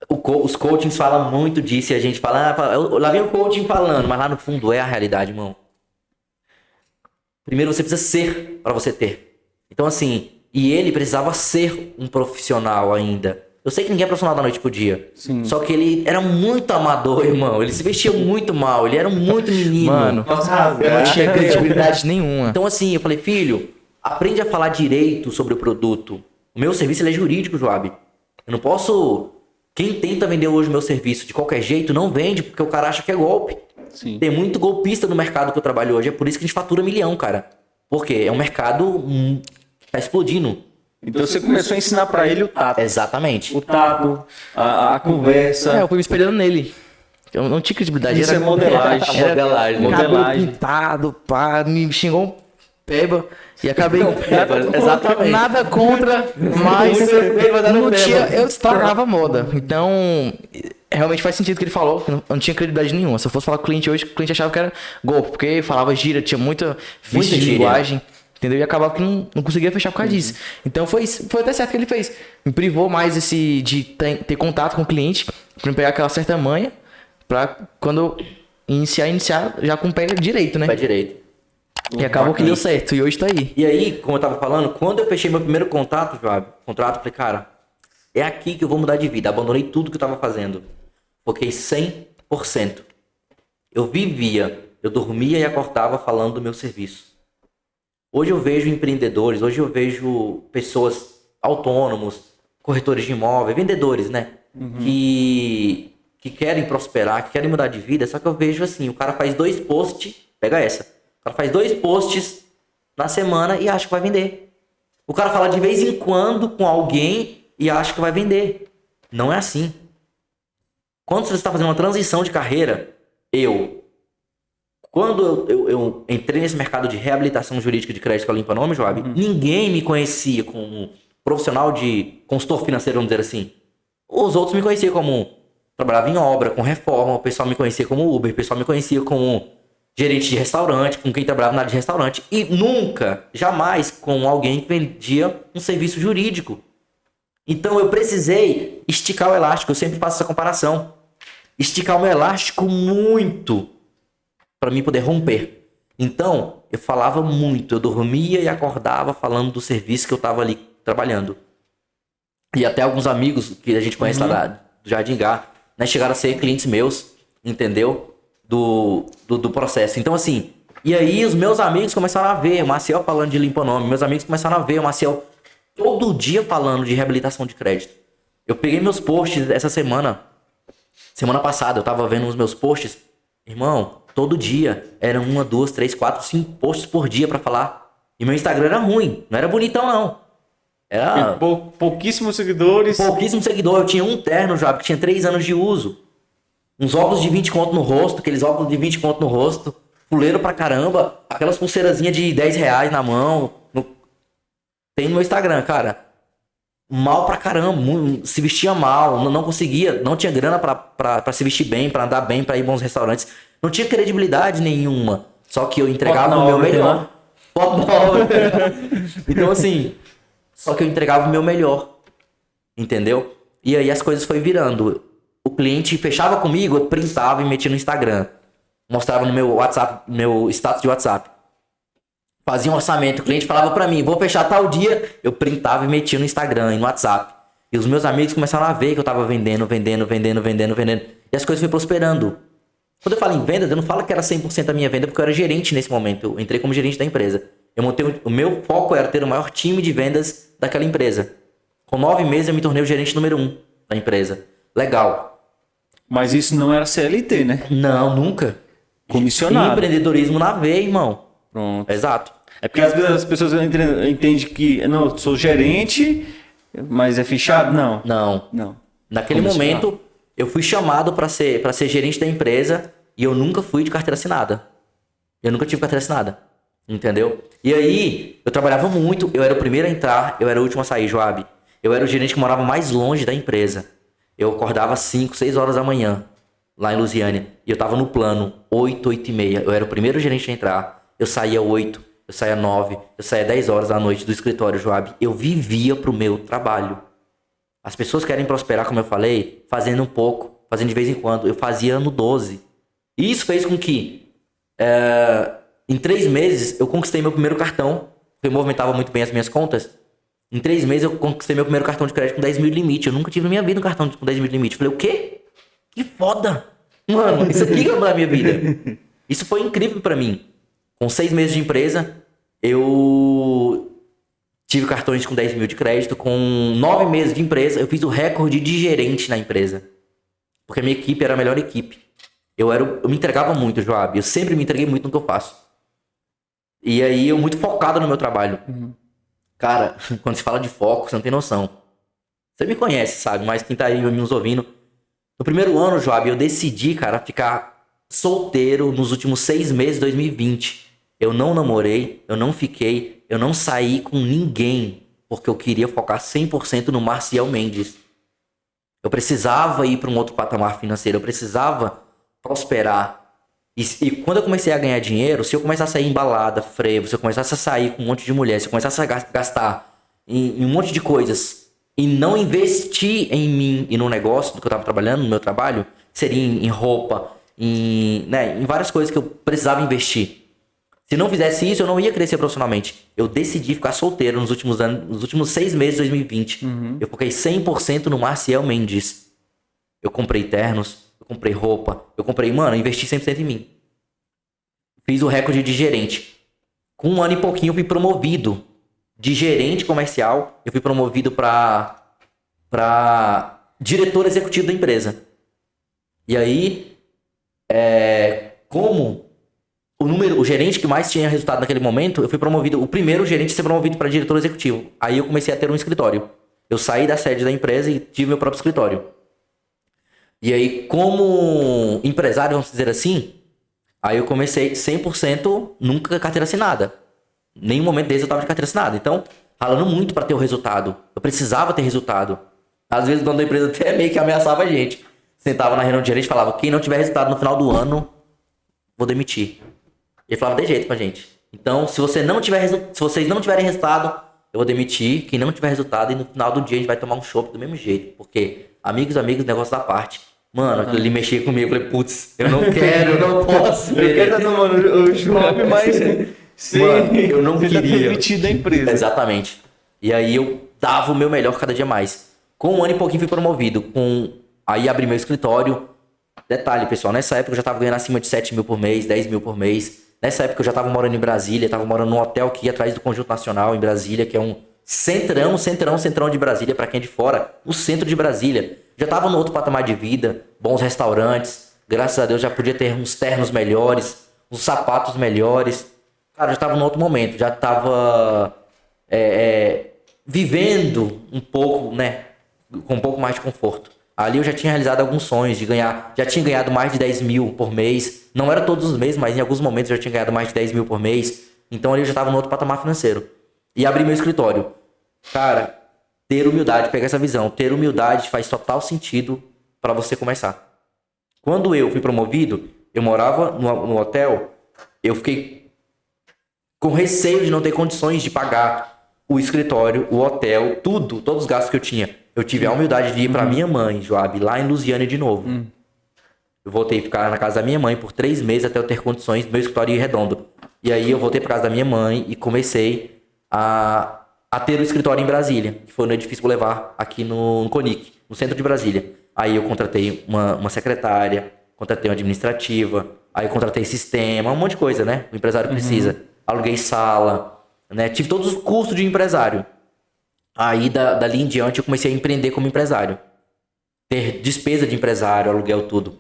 Os coachings falam muito disso e a gente fala... lá vem o coaching falando, mas lá no fundo é a realidade, irmão. Primeiro você precisa ser para você ter. Então assim, e ele precisava ser um profissional ainda. Eu sei que ninguém é profissional da noite pro dia. Sim. Só que ele era muito amador, irmão. Ele se vestia muito mal, ele era muito menino. Mano, eu não tinha credibilidade nenhuma. Então assim, eu falei, filho, aprende a falar direito sobre o produto. O meu serviço ele é jurídico, Joab. Eu não posso... Quem tenta vender hoje o meu serviço de qualquer jeito, não vende, porque o cara acha que é golpe. Sim. Tem muito golpista no mercado que eu trabalho hoje. É por isso que a gente fatura 1 milhão, cara. Porque é um mercado que tá explodindo. Então você começou a ensinar pra ele o tato. Exatamente. O tato, a conversa. Eu fui me espelhando nele. Eu não tinha credibilidade. Isso é modelagem. Era Modelagem. cabelo pintado, pá, me xingou um peba. E acabei... Exatamente. Nada contra, mas não tinha, eu estragava a moda. Então, realmente faz sentido o que ele falou. Eu não tinha credibilidade nenhuma. Se eu fosse falar com o cliente hoje, o cliente achava que era golpe. Porque falava gíria, tinha muita vício de gíria. linguagem. Entendeu? E acabava que não conseguia fechar por causa disso. Então foi até certo que ele fez. Me privou mais de ter contato com o cliente, pra me pegar aquela certa manha, pra quando eu iniciar já com o pé direito, né? Pé direito. E acabou que deu certo, e hoje tá aí. E aí, como eu tava falando, quando eu fechei meu primeiro contrato, Joab, eu falei, cara, é aqui que eu vou mudar de vida. Abandonei tudo que eu tava fazendo. Foquei 100%. Eu vivia, eu dormia e acordava falando do meu serviço. Hoje eu vejo empreendedores, hoje eu vejo pessoas autônomos, corretores de imóvel, vendedores, né? Que querem prosperar, que querem mudar de vida, só que eu vejo assim, o cara faz 2 posts, pega essa. O cara faz 2 posts na semana e acha que vai vender. O cara fala de vez em quando com alguém e acha que vai vender. Não é assim. Quando você está fazendo uma transição de carreira, quando eu entrei nesse mercado de reabilitação jurídica de crédito com a Limpa Nome, Joab, ninguém me conhecia como profissional de consultor financeiro, vamos dizer assim. Os outros me conheciam como trabalhava em obra, com reforma, o pessoal me conhecia como Uber, o pessoal me conhecia como gerente de restaurante, com quem trabalhava na área de restaurante. E nunca, jamais, com alguém que vendia um serviço jurídico. Então eu precisei esticar o elástico, eu sempre faço essa comparação. Esticar o meu elástico muito para mim poder romper. Então, eu falava muito, eu dormia e acordava falando do serviço que eu estava ali trabalhando. E até alguns amigos que a gente conhece lá do Jardim Gá, né, chegaram a ser clientes meus, entendeu? Do processo. Então, assim, e aí os meus amigos começaram a ver o Maciel falando de Limpa Nome, meus amigos começaram a ver o Maciel todo dia falando de reabilitação de crédito. Eu peguei meus posts essa semana passada, eu tava vendo os meus posts, irmão, todo dia eram 1, 2, 3, 4, 5 posts por dia pra falar. E meu Instagram era ruim, não era bonitão não. Era pouquíssimos seguidores. Pouquíssimo seguidor. Eu tinha um terno já, que tinha 3 anos de uso. Uns óculos de 20 conto no rosto, aqueles óculos de 20 conto no rosto. Fuleiro pra caramba. Aquelas pulseirazinhas de 10 reais na mão. Tem no meu Instagram, cara. Mal pra caramba. Se vestia mal. Não conseguia. Não tinha grana pra se vestir bem, pra andar bem, pra ir em bons restaurantes. Não tinha credibilidade nenhuma. Só que eu entregava o meu melhor. Foto nova. Então, assim... Só que eu entregava o meu melhor, entendeu? E aí as coisas foi virando. O cliente fechava comigo, eu printava e metia no Instagram. Mostrava no meu WhatsApp, meu status de WhatsApp. Fazia um orçamento, o cliente falava pra mim, vou fechar tal dia. Eu printava e metia no Instagram e no WhatsApp. E os meus amigos começaram a ver que eu tava vendendo. E as coisas foram prosperando. Quando eu falo em vendas, eu não falo que era 100% a minha venda, porque eu era gerente nesse momento. Eu entrei como gerente da empresa. Eu montei o meu foco era ter o maior time de vendas daquela empresa. Com 9 meses eu me tornei o gerente número 1 da empresa. Legal. Mas isso não era CLT, né? Não, nunca. Comissionado. Empreendedorismo na veia, irmão. Pronto. Exato. É porque às vezes as pessoas entendem que não, eu sou gerente, mas é fechado? Não. Não. Naquele momento, eu fui chamado para ser gerente da empresa e eu nunca fui de carteira assinada. Eu nunca tive carteira assinada. Entendeu? E aí, eu trabalhava muito, eu era o primeiro a entrar, eu era o último a sair, Joab. Eu era o gerente que morava mais longe da empresa. Eu acordava às 5, 6 horas da manhã, lá em Lusiânia. E eu tava no plano, 8, 8 e meia. Eu era o primeiro gerente a entrar. Eu saía 8, eu saía 9, eu saía 10 horas da noite do escritório, Joab. Eu vivia pro meu trabalho. As pessoas querem prosperar, como eu falei, fazendo um pouco, fazendo de vez em quando. Eu fazia no 12. E isso fez com que... em 3 meses, eu conquistei meu primeiro cartão. Eu movimentava muito bem as minhas contas. Em 3 meses, eu conquistei meu primeiro cartão de crédito com 10 mil de limite. Eu nunca tive na minha vida um cartão com 10 mil de limite. Eu falei, o quê? Que foda! Mano, isso aqui que vai mudar a minha vida. Isso foi incrível pra mim. Com 6 meses de empresa, eu tive cartões com 10 mil de crédito. Com 9 meses de empresa, eu fiz o recorde de gerente na empresa. Porque a minha equipe era a melhor equipe. Eu me entregava muito, Joab. Eu sempre me entreguei muito no que eu faço. E aí, eu muito focado no meu trabalho. Cara, quando se fala de foco, você não tem noção. Você me conhece, sabe? Mas quem tá aí nos ouvindo... No primeiro ano, Joab, eu decidi, cara, ficar solteiro nos últimos 6 meses de 2020. Eu não namorei, eu não fiquei, eu não saí com ninguém. Porque eu queria focar 100% no Maciel Mendes. Eu precisava ir para um outro patamar financeiro. Eu precisava prosperar. E quando eu comecei a ganhar dinheiro, se eu começasse a ir em balada, frevo, se eu começasse a sair com um monte de mulher, se eu começasse a gastar em um monte de coisas e não investir em mim e no negócio do que eu estava trabalhando, no meu trabalho, seria em roupa, em várias coisas que eu precisava investir. Se não fizesse isso, eu não ia crescer profissionalmente. Eu decidi ficar solteiro nos últimos anos, nos últimos 6 meses de 2020. Eu foquei 100% no Maciel Mendes. Eu comprei ternos, eu comprei roupa, eu investi 100% em mim. Fiz o recorde de gerente. Com 1 ano e pouquinho eu fui promovido de gerente comercial, eu fui promovido para diretor executivo da empresa. E aí, como o gerente que mais tinha resultado naquele momento, eu fui promovido, o primeiro gerente a ser promovido para diretor executivo. Aí eu comecei a ter um escritório. eu saí da sede da empresa e tive meu próprio escritório. E aí, como empresário, vamos dizer assim, aí eu comecei 100% nunca carteira assinada. Nenhum momento desse eu tava de carteira assinada. Então, ralando muito para ter o resultado. Eu precisava ter resultado. Às vezes o dono da empresa até meio que ameaçava a gente. Sentava na reunião de gerente e falava, quem não tiver resultado no final do ano, vou demitir. Ele falava de jeito pra gente. Então, se vocês não tiverem resultado, eu vou demitir. Quem não tiver resultado, e no final do dia a gente vai tomar um chopp do mesmo jeito. Porque, amigos, negócio da parte. Mano, aquilo ali mexia comigo. Eu falei, putz, eu não quero, eu não posso. Eu quero estar tomando o chopp, mas sim, Mano, eu não você já tá queria. demitido da empresa. Exatamente. E aí eu dava o meu melhor cada dia mais. Com um ano e pouquinho fui promovido. Aí abri meu escritório. Detalhe, pessoal, nessa época eu já tava ganhando acima de 7 mil por mês, 10 mil por mês. Nessa época eu já tava morando em Brasília, tava morando num hotel que ia atrás do Conjunto Nacional em Brasília, que é um centrão de Brasília, pra quem é de fora, o centro de Brasília. Já tava no outro patamar de vida, bons restaurantes, graças a Deus já podia ter uns ternos melhores, uns sapatos melhores. Cara, já tava no outro momento, já tava vivendo um pouco, né, com um pouco mais de conforto. Ali eu já tinha realizado alguns sonhos de ganhar, já tinha ganhado mais de 10 mil por mês. Não era todos os meses, mas em alguns momentos eu já tinha ganhado mais de 10 mil por mês. Então ali eu já estava no outro patamar financeiro. E abri meu escritório. Cara, ter humildade, pegar essa visão. Ter humildade faz total sentido para você começar. Quando eu fui promovido, eu morava no hotel, eu fiquei com receio de não ter condições de pagar o escritório, o hotel, tudo, todos os gastos que eu tinha. Eu tive a humildade de ir pra minha mãe, Joab, lá em Lusiânia de novo. Eu voltei a ficar na casa da minha mãe por 3 meses até eu ter condições do meu escritório ir redondo. E aí eu voltei pra casa da minha mãe e comecei a ter o escritório em Brasília, que foi no edifício Boulevard, aqui no Conic, no centro de Brasília. Aí eu contratei uma secretária, contratei uma administrativa, aí eu contratei sistema, um monte de coisa, né? O empresário precisa. Aluguei sala, né? Tive todos os custos de empresário. Aí, dali em diante, eu comecei a empreender como empresário. Ter despesa de empresário, aluguel, tudo.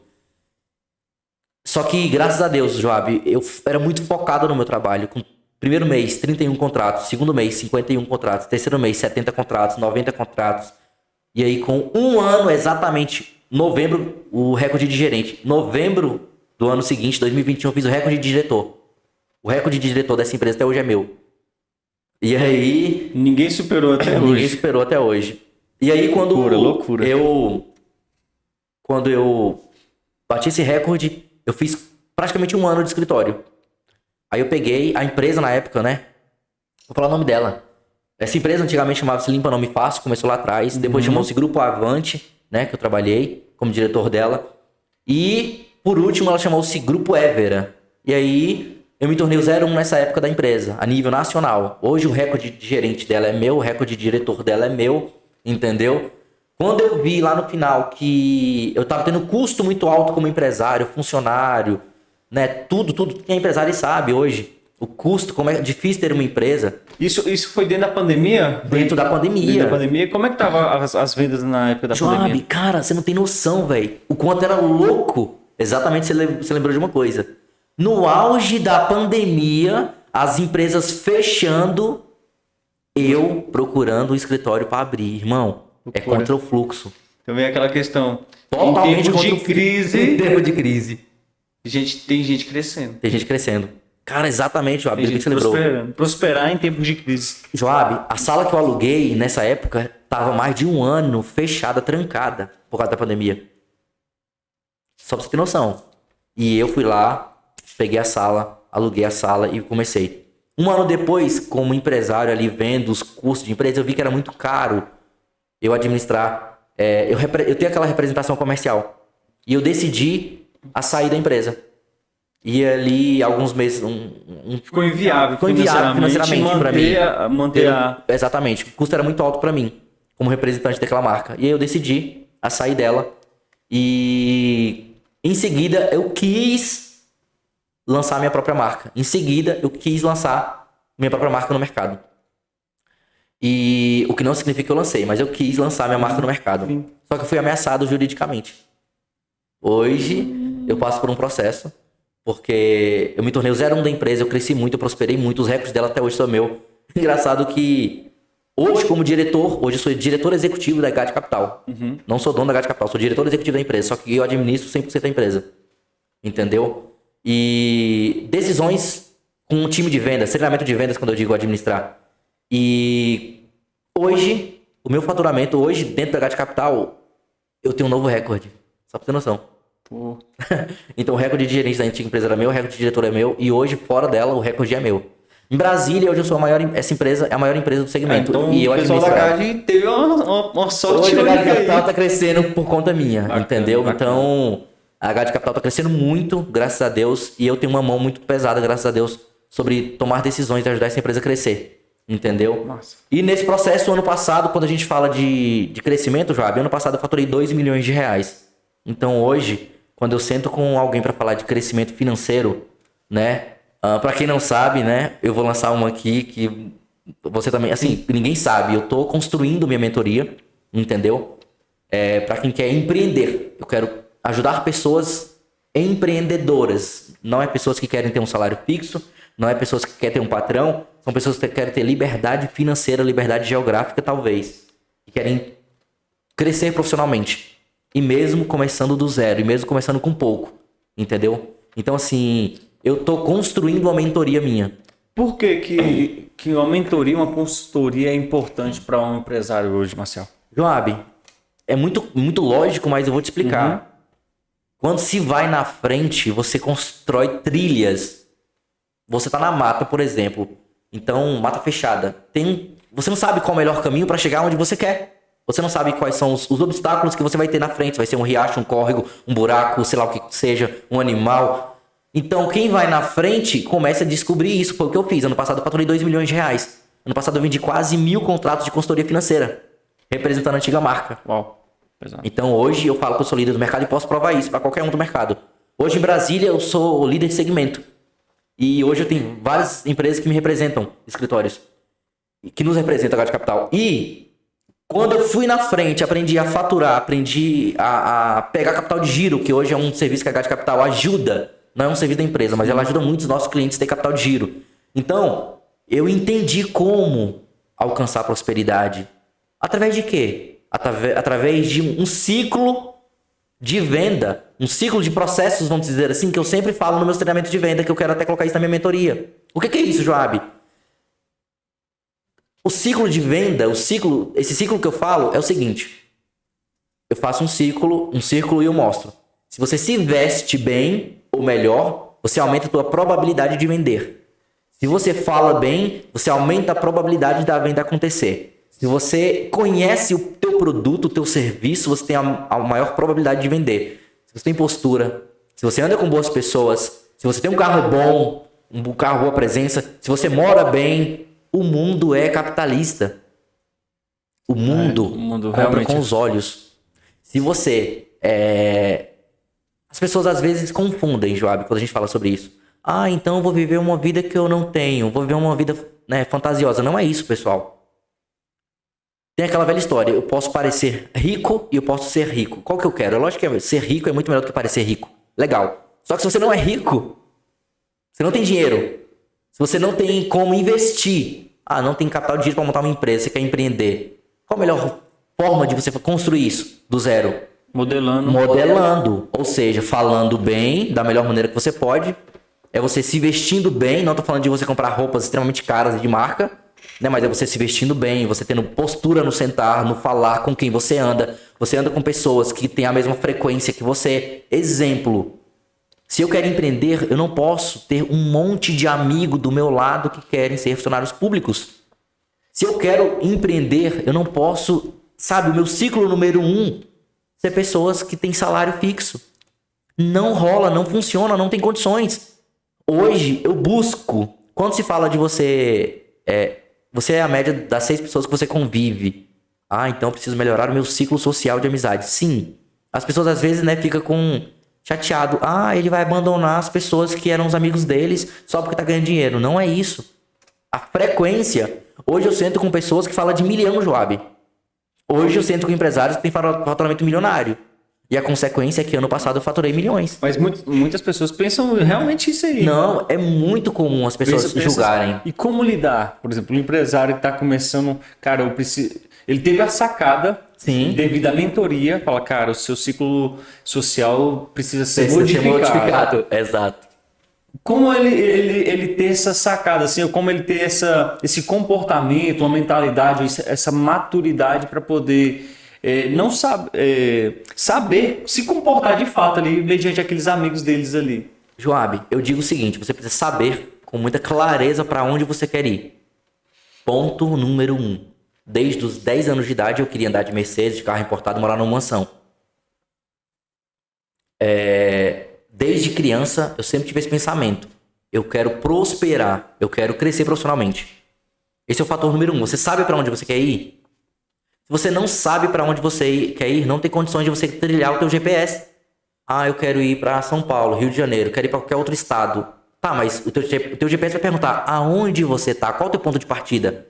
Só que, graças a Deus, Joab, eu era muito focado no meu trabalho. Com primeiro mês, 31 contratos. Segundo mês, 51 contratos. Terceiro mês, 70 contratos, 90 contratos. E aí, com um ano, exatamente, novembro, o recorde de gerente. Novembro do ano seguinte, 2021, eu fiz o recorde de diretor. O recorde de diretor dessa empresa até hoje é meu. E aí... Ninguém superou até hoje. Ninguém superou até hoje. E aí, quando loucura. Quando eu bati esse recorde, eu fiz praticamente um ano de escritório. Aí eu peguei a empresa na época, né? Vou falar o nome dela. Essa empresa antigamente chamava-se Limpa Nome Fácil, começou lá atrás. Depois chamou-se Grupo Avante, né? Que eu trabalhei como diretor dela. E, por último, ela chamou-se Grupo Évera. E aí... eu me tornei o 01 nessa época da empresa, a nível nacional. Hoje o recorde de gerente dela é meu, o recorde de diretor dela é meu, entendeu? Quando eu vi lá no final que eu tava tendo custo muito alto como empresário, funcionário, né? Tudo que é empresário sabe hoje. O custo, como é difícil ter uma empresa. Isso foi dentro da pandemia? Dentro da pandemia. Dentro da pandemia. Como é que tava as vendas na época da pandemia? Joab, cara, você não tem noção, velho. O quanto era louco. Exatamente, você lembrou de uma coisa. No auge da pandemia, as empresas fechando, eu procurando um escritório para abrir. Irmão, é contra o fluxo. Também é aquela questão. Totalmente em contra tempo de crise. Em tempo de crise. Tem gente crescendo. Tem gente crescendo. Cara, exatamente, Joab. Tem gente Você lembrou. prosperar em tempos de crise. Joab, a sala que eu aluguei nessa época tava mais de um ano fechada, trancada, por causa da pandemia. Só pra você ter noção. E eu fui lá, peguei a sala, aluguei a sala e comecei. Um ano depois, como empresário ali, vendo os custos de empresa, eu vi que era muito caro eu administrar. Eu tenho aquela representação comercial. E eu decidi a sair da empresa. E ali, alguns meses... Ficou inviável financeiramente para mim. Manter a... Exatamente. O custo era muito alto para mim, como representante daquela marca. E aí eu decidi a sair dela. E em seguida, eu quis lançar minha própria marca. Em seguida, eu quis lançar minha própria marca no mercado. E o que não significa que eu lancei, mas eu quis lançar minha marca no mercado. Sim. Só que eu fui ameaçado juridicamente. Hoje, eu passo por um processo, porque eu me tornei o 01 da empresa, eu cresci muito, eu prosperei muito, os recordes dela até hoje são meu. Engraçado que Hoje, como diretor, hoje eu sou diretor executivo da GAT Capital. Não sou dono da GAT Capital, sou diretor executivo da empresa, só que eu administro 100% da empresa. Entendeu? E decisões com um time de vendas, treinamento de vendas, quando eu digo administrar. E hoje, o meu faturamento, hoje, dentro da GAT Capital, eu tenho um novo recorde. Só pra ter noção. Pô. Então, o recorde de gerente da antiga empresa era meu, o recorde de diretor é meu, e hoje, fora dela, o recorde é meu. Em Brasília, hoje eu sou a maior, essa empresa é a maior empresa do segmento. Então e eu o pessoal da administro ela. GAD teve uma sorte Hoje a GAD única Capital aí. tá crescendo por conta minha, Bacana, entendeu? bacana. Então, a GAD Capital tá crescendo muito, graças a Deus, e eu tenho uma mão muito pesada, graças a Deus, sobre tomar decisões e ajudar essa empresa a crescer, entendeu? Massa. E nesse processo, ano passado, quando a gente fala de crescimento, Joab, ano passado eu faturei 2 milhões de reais. Então, hoje, quando eu sento com alguém para falar de crescimento financeiro, né? Para quem não sabe, né? Eu vou lançar uma aqui que você também, assim, ninguém sabe. Eu tô construindo minha mentoria, entendeu? Para quem quer empreender. Eu quero ajudar pessoas empreendedoras. Não é pessoas que querem ter um salário fixo, não é pessoas que querem ter um patrão, são pessoas que querem ter liberdade financeira, liberdade geográfica, talvez. E querem crescer profissionalmente. E mesmo começando do zero, e mesmo começando com pouco, entendeu? Então, assim, eu tô construindo uma mentoria minha. Por que uma mentoria, uma consultoria é importante para um empresário hoje, Marcel? Joab, é muito lógico, mas eu vou te explicar. Quando se vai na frente, você constrói trilhas. Você tá na mata, por exemplo. Então, mata fechada. Você não sabe qual é o melhor caminho para chegar onde você quer. Você não sabe quais são os obstáculos que você vai ter na frente. Vai ser um riacho, um córrego, um buraco, sei lá o que seja, um animal. Então, quem vai na frente começa a descobrir isso. Foi o que eu fiz. Ano passado eu faturei 2 milhões de reais. Ano passado eu vendi quase 1.000 contratos de consultoria financeira, representando a antiga marca. Uau, pesado. Então, hoje eu falo que eu sou líder do mercado e posso provar isso para qualquer um do mercado. Hoje em Brasília eu sou o líder de segmento. E hoje eu tenho várias empresas que me representam, escritórios, que nos representam a GAT Capital. E quando eu fui na frente, aprendi a faturar, aprendi a pegar capital de giro, que hoje é um serviço que a GAT Capital ajuda. Não é um serviço da empresa, mas ela ajuda muito os nossos clientes a ter capital de giro. Então, eu entendi como alcançar a prosperidade. Através de quê? Através de um ciclo de venda, um ciclo de processos, vamos dizer assim, que eu sempre falo no meu treinamento de venda, que eu quero até colocar isso na minha mentoria. O que é isso, Joab? O ciclo de venda, esse ciclo que eu falo é o seguinte. Eu faço um círculo e eu mostro. Se você se veste bem, ou melhor, você aumenta a sua probabilidade de vender. Se você fala bem, você aumenta a probabilidade da venda acontecer. Se você conhece o teu produto, o teu serviço, você tem a maior probabilidade de vender. Se você tem postura, se você anda com boas pessoas, se você tem um carro bom, um carro boa presença, se você mora bem, o mundo é capitalista. O mundo compra realmente com os olhos. Se você... As pessoas às vezes confundem, Joab, quando a gente fala sobre isso. Ah, então eu vou viver uma vida que eu não tenho. Vou viver uma vida, né, fantasiosa. Não é isso, pessoal. Tem aquela velha história. Eu posso parecer rico e eu posso ser rico. Qual que eu quero? É lógico que ser rico é muito melhor do que parecer rico. Legal. Só que se você não é rico, você não tem dinheiro, se você não tem como investir, não tem capital de dinheiro para montar uma empresa, você quer empreender, qual a melhor forma de você construir isso do zero? Modelando. Ou seja, falando bem, da melhor maneira que você pode. É você se vestindo bem. Não tô falando de você comprar roupas extremamente caras e de marca, né? Mas é você se vestindo bem, você tendo postura no sentar, no falar com quem você anda. Você anda com pessoas que têm a mesma frequência que você. Exemplo. Se eu quero empreender, eu não posso ter um monte de amigo do meu lado que querem ser funcionários públicos. Se eu quero empreender, eu não posso, sabe, o meu ciclo número 1 ser pessoas que têm salário fixo. Não rola, não funciona, não tem condições. Hoje eu busco, quando se fala de você, você é a média das 6 pessoas que você convive. Então eu preciso melhorar o meu ciclo social de amizade. Sim, as pessoas às vezes, né, ficam chateado. Ele vai abandonar as pessoas que eram os amigos deles só porque tá ganhando dinheiro. Não é isso. A frequência. Hoje eu sento com pessoas que falam de milhão, Joab. Hoje eu sento com empresários que têm faturamento milionário. E a consequência é que ano passado eu faturei milhões. Mas muitas pessoas pensam realmente isso aí. Não, é muito comum as pessoas julgarem. E como lidar? Por exemplo, o empresário que está começando, cara, eu preciso. Ele teve a sacada, Sim. devido à mentoria, fala, cara, o seu ciclo social precisa ser Precisa ser modificado. Exato. Como ele ter essa sacada, assim, como ele ter esse comportamento, uma mentalidade, essa maturidade para poder saber se comportar de fato ali, mediante aqueles amigos deles ali. Joab, eu digo o seguinte, você precisa saber com muita clareza para onde você quer ir. Ponto número 1. Desde os 10 anos de idade eu queria andar de Mercedes, de carro importado, morar numa mansão. Desde criança eu sempre tive esse pensamento. Eu quero prosperar, eu quero crescer profissionalmente. Esse é o fator número 1. Você sabe para onde você quer ir? Se você não sabe para onde você quer ir, não tem condições de você trilhar o teu GPS. Eu quero ir para São Paulo, Rio de Janeiro, quero ir para qualquer outro estado. Tá, mas o teu GPS vai perguntar aonde você tá, qual é o teu ponto de partida?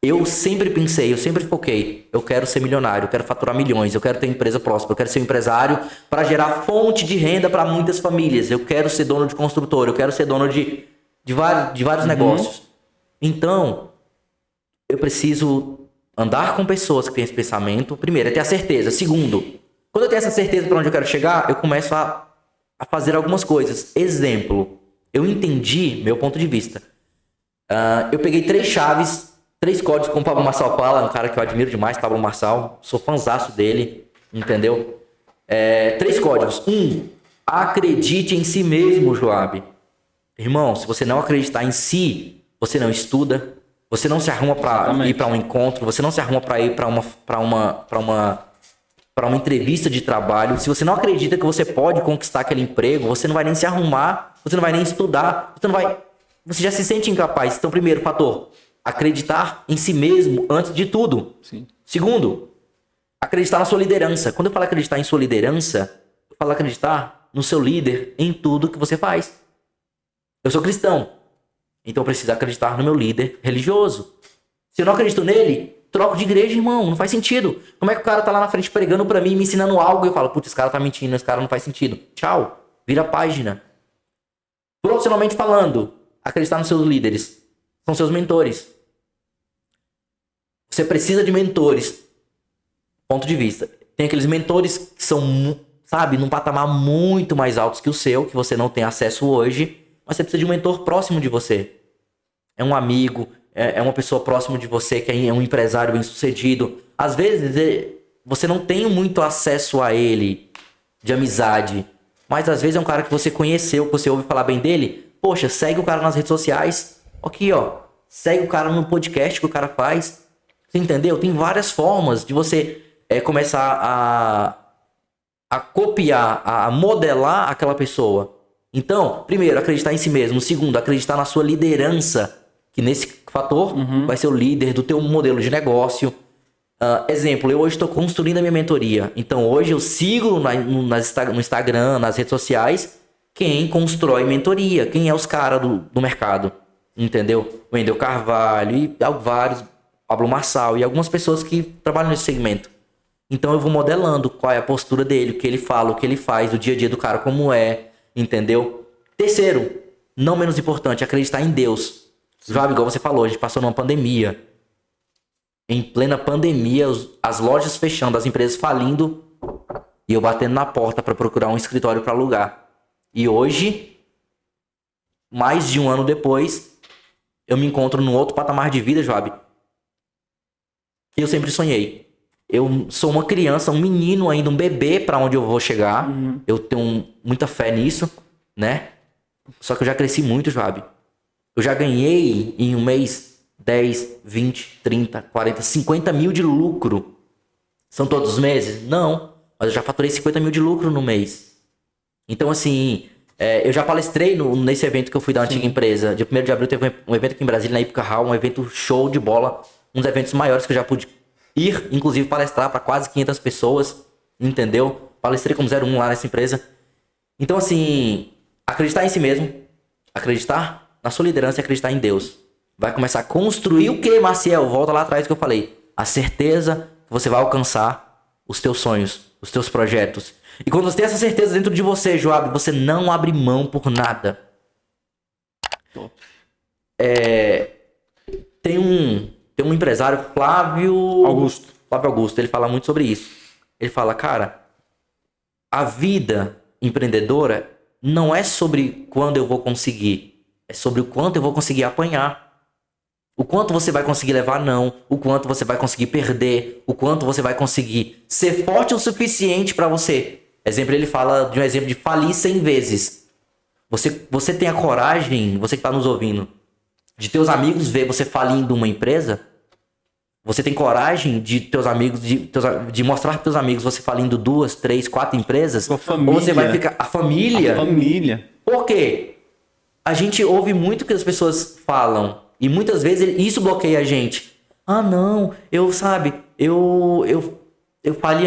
Eu sempre pensei, eu sempre foquei, eu quero ser milionário, eu quero faturar milhões, eu quero ter empresa próspera, eu quero ser um empresário para gerar fonte de renda para muitas famílias, eu quero ser dono de construtora, eu quero ser dono de vários negócios. Então, eu preciso andar com pessoas que têm esse pensamento. Primeiro, é ter a certeza. Segundo, quando eu tenho essa certeza para onde eu quero chegar, eu começo a fazer algumas coisas. Exemplo, eu entendi meu ponto de vista. Eu peguei 3 chaves, 3 códigos, como o Pablo Marçal fala, um cara que eu admiro demais, Pablo Marçal, sou fãzaço dele, entendeu? 3 códigos. 1, acredite em si mesmo, Joab. Irmão, se você não acreditar em si, você não estuda, você não se arruma para ir para um encontro, você não se arruma para ir para uma entrevista de trabalho. Se você não acredita que você pode conquistar aquele emprego, você não vai nem se arrumar, você não vai nem estudar, você já se sente incapaz. Então, primeiro fator, acreditar em si mesmo antes de tudo. Sim. Segundo, acreditar na sua liderança. Quando eu falo acreditar em sua liderança, eu falo acreditar no seu líder em tudo que você faz. Eu sou cristão, então eu preciso acreditar no meu líder religioso. Se eu não acredito nele, troco de igreja, irmão, não faz sentido. Como é que o cara tá lá na frente pregando pra mim, me ensinando algo, e eu falo, putz, esse cara tá mentindo, esse cara não faz sentido. Tchau, vira a página. Profissionalmente falando, acreditar nos seus líderes. São seus mentores. Você precisa de mentores. Ponto de vista. Tem aqueles mentores que são, sabe, num patamar muito mais alto que o seu, que você não tem acesso hoje, mas você precisa de um mentor próximo de você. É um amigo, é uma pessoa próxima de você que é um empresário bem-sucedido. Às vezes, você não tem muito acesso a ele de amizade, mas às vezes é um cara que você conheceu, que você ouve falar bem dele. Poxa, segue o cara nas redes sociais. Aqui, ó. Segue o cara no podcast que o cara faz. Você entendeu? Tem várias formas de você começar a copiar, a modelar aquela pessoa. Então, primeiro, acreditar em si mesmo. Segundo, acreditar na sua liderança. Que nesse fator vai ser o líder do teu modelo de negócio. Exemplo, eu hoje estou construindo a minha mentoria. Então, hoje eu sigo no Instagram, nas redes sociais, quem constrói mentoria. Quem é os caras do mercado. Entendeu? Wendel Carvalho e vários, Pablo Marçal e algumas pessoas que trabalham nesse segmento. Então eu vou modelando qual é a postura dele, o que ele fala, o que ele faz, o dia a dia do cara como é, entendeu? Terceiro, não menos importante, acreditar em Deus. Já igual você falou, a gente passou numa pandemia. Em plena pandemia, as lojas fechando, as empresas falindo e eu batendo na porta para procurar um escritório para alugar. E hoje, mais de um ano depois, eu me encontro num outro patamar de vida, Joab, que eu sempre sonhei. Eu sou uma criança, um menino ainda, um bebê para onde eu vou chegar. Eu tenho muita fé nisso, né? Só que eu já cresci muito, Joab. Eu já ganhei em um mês 10, 20, 30, 40, 50 mil de lucro. São todos os meses? Não. Mas eu já faturei 50 mil de lucro no mês. Então, assim, eu já palestrei nesse evento que eu fui da antiga empresa. Dia 1º de abril teve um evento aqui em Brasília, na Ipica Hall, um evento show de bola. Um dos eventos maiores que eu já pude ir, inclusive palestrar para quase 500 pessoas, entendeu? Palestrei como 01 lá nessa empresa. Então, assim, acreditar em si mesmo, acreditar na sua liderança e acreditar em Deus. Vai começar a construir o que, Maciel? Volta lá atrás que eu falei. A certeza que você vai alcançar os teus sonhos, os teus projetos. E quando você tem essa certeza dentro de você, Joab, você não abre mão por nada. Top. Tem um empresário, Flávio Augusto, ele fala muito sobre isso. Ele fala, cara, a vida empreendedora não é sobre quando eu vou conseguir, é sobre o quanto eu vou conseguir apanhar. O quanto você vai conseguir levar não, o quanto você vai conseguir perder, o quanto você vai conseguir ser forte o suficiente para você. Exemplo, ele fala de um exemplo de falir 100 vezes. Você tem a coragem, você que tá nos ouvindo, de teus amigos ver você falindo uma empresa? Você tem coragem de teus amigos, de mostrar para teus amigos você falindo 2, 3, 4 empresas? Sua família. Ou você vai ficar... A família? A família. Por quê? A gente ouve muito que as pessoas falam. E muitas vezes isso bloqueia a gente. Ah, não, eu fali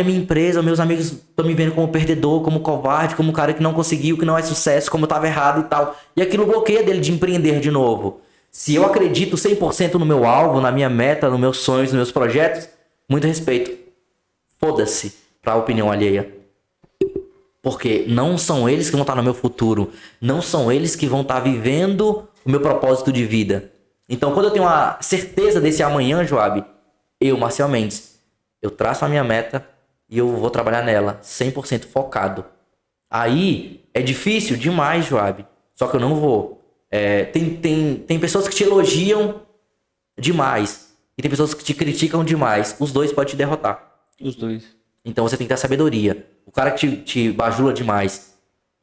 a minha empresa, meus amigos estão me vendo como perdedor, como covarde, como cara que não conseguiu, que não é sucesso, como eu estava errado e tal. E aquilo bloqueia dele de empreender de novo. Se eu acredito 100% no meu alvo, na minha meta, nos meus sonhos, nos meus projetos, muito respeito. Foda-se pra opinião alheia. Porque não são eles que vão estar no meu futuro. Não são eles que vão estar vivendo o meu propósito de vida. Então, quando eu tenho a certeza desse amanhã, Joab, eu, Marcel Mendes, eu traço a minha meta e eu vou trabalhar nela, 100% focado. Aí, é difícil demais, Joab, só que eu não vou. Tem pessoas que te elogiam demais e tem pessoas que te criticam demais. Os dois podem te derrotar. Os dois. Então, você tem que ter a sabedoria. O cara que te bajula demais,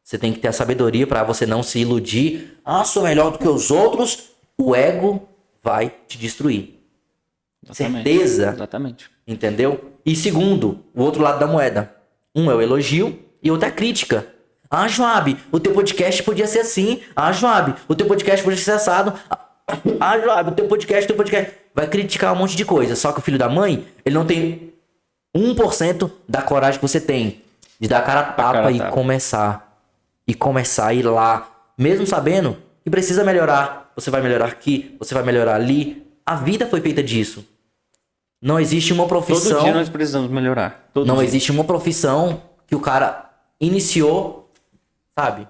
você tem que ter a sabedoria para você não se iludir. Ah, sou melhor do que os outros. O ego vai te destruir. Exatamente. Certeza. Exatamente. Entendeu? E segundo, o outro lado da moeda. Um é o elogio e outro é a crítica. Ah, Joab, o teu podcast podia ser assim. Ah, Joab, o teu podcast podia ser assado. Ah, Joab, o teu podcast. Vai criticar um monte de coisa. Só que o filho da mãe, ele não tem 1% da coragem que você tem. De dar a cara a tapa e começar. E começar a ir lá. Mesmo sabendo que precisa melhorar. Você vai melhorar aqui, você vai melhorar ali. A vida foi feita disso. Não existe uma profissão... Todo dia nós precisamos melhorar. Não existe uma profissão que o cara iniciou, sabe?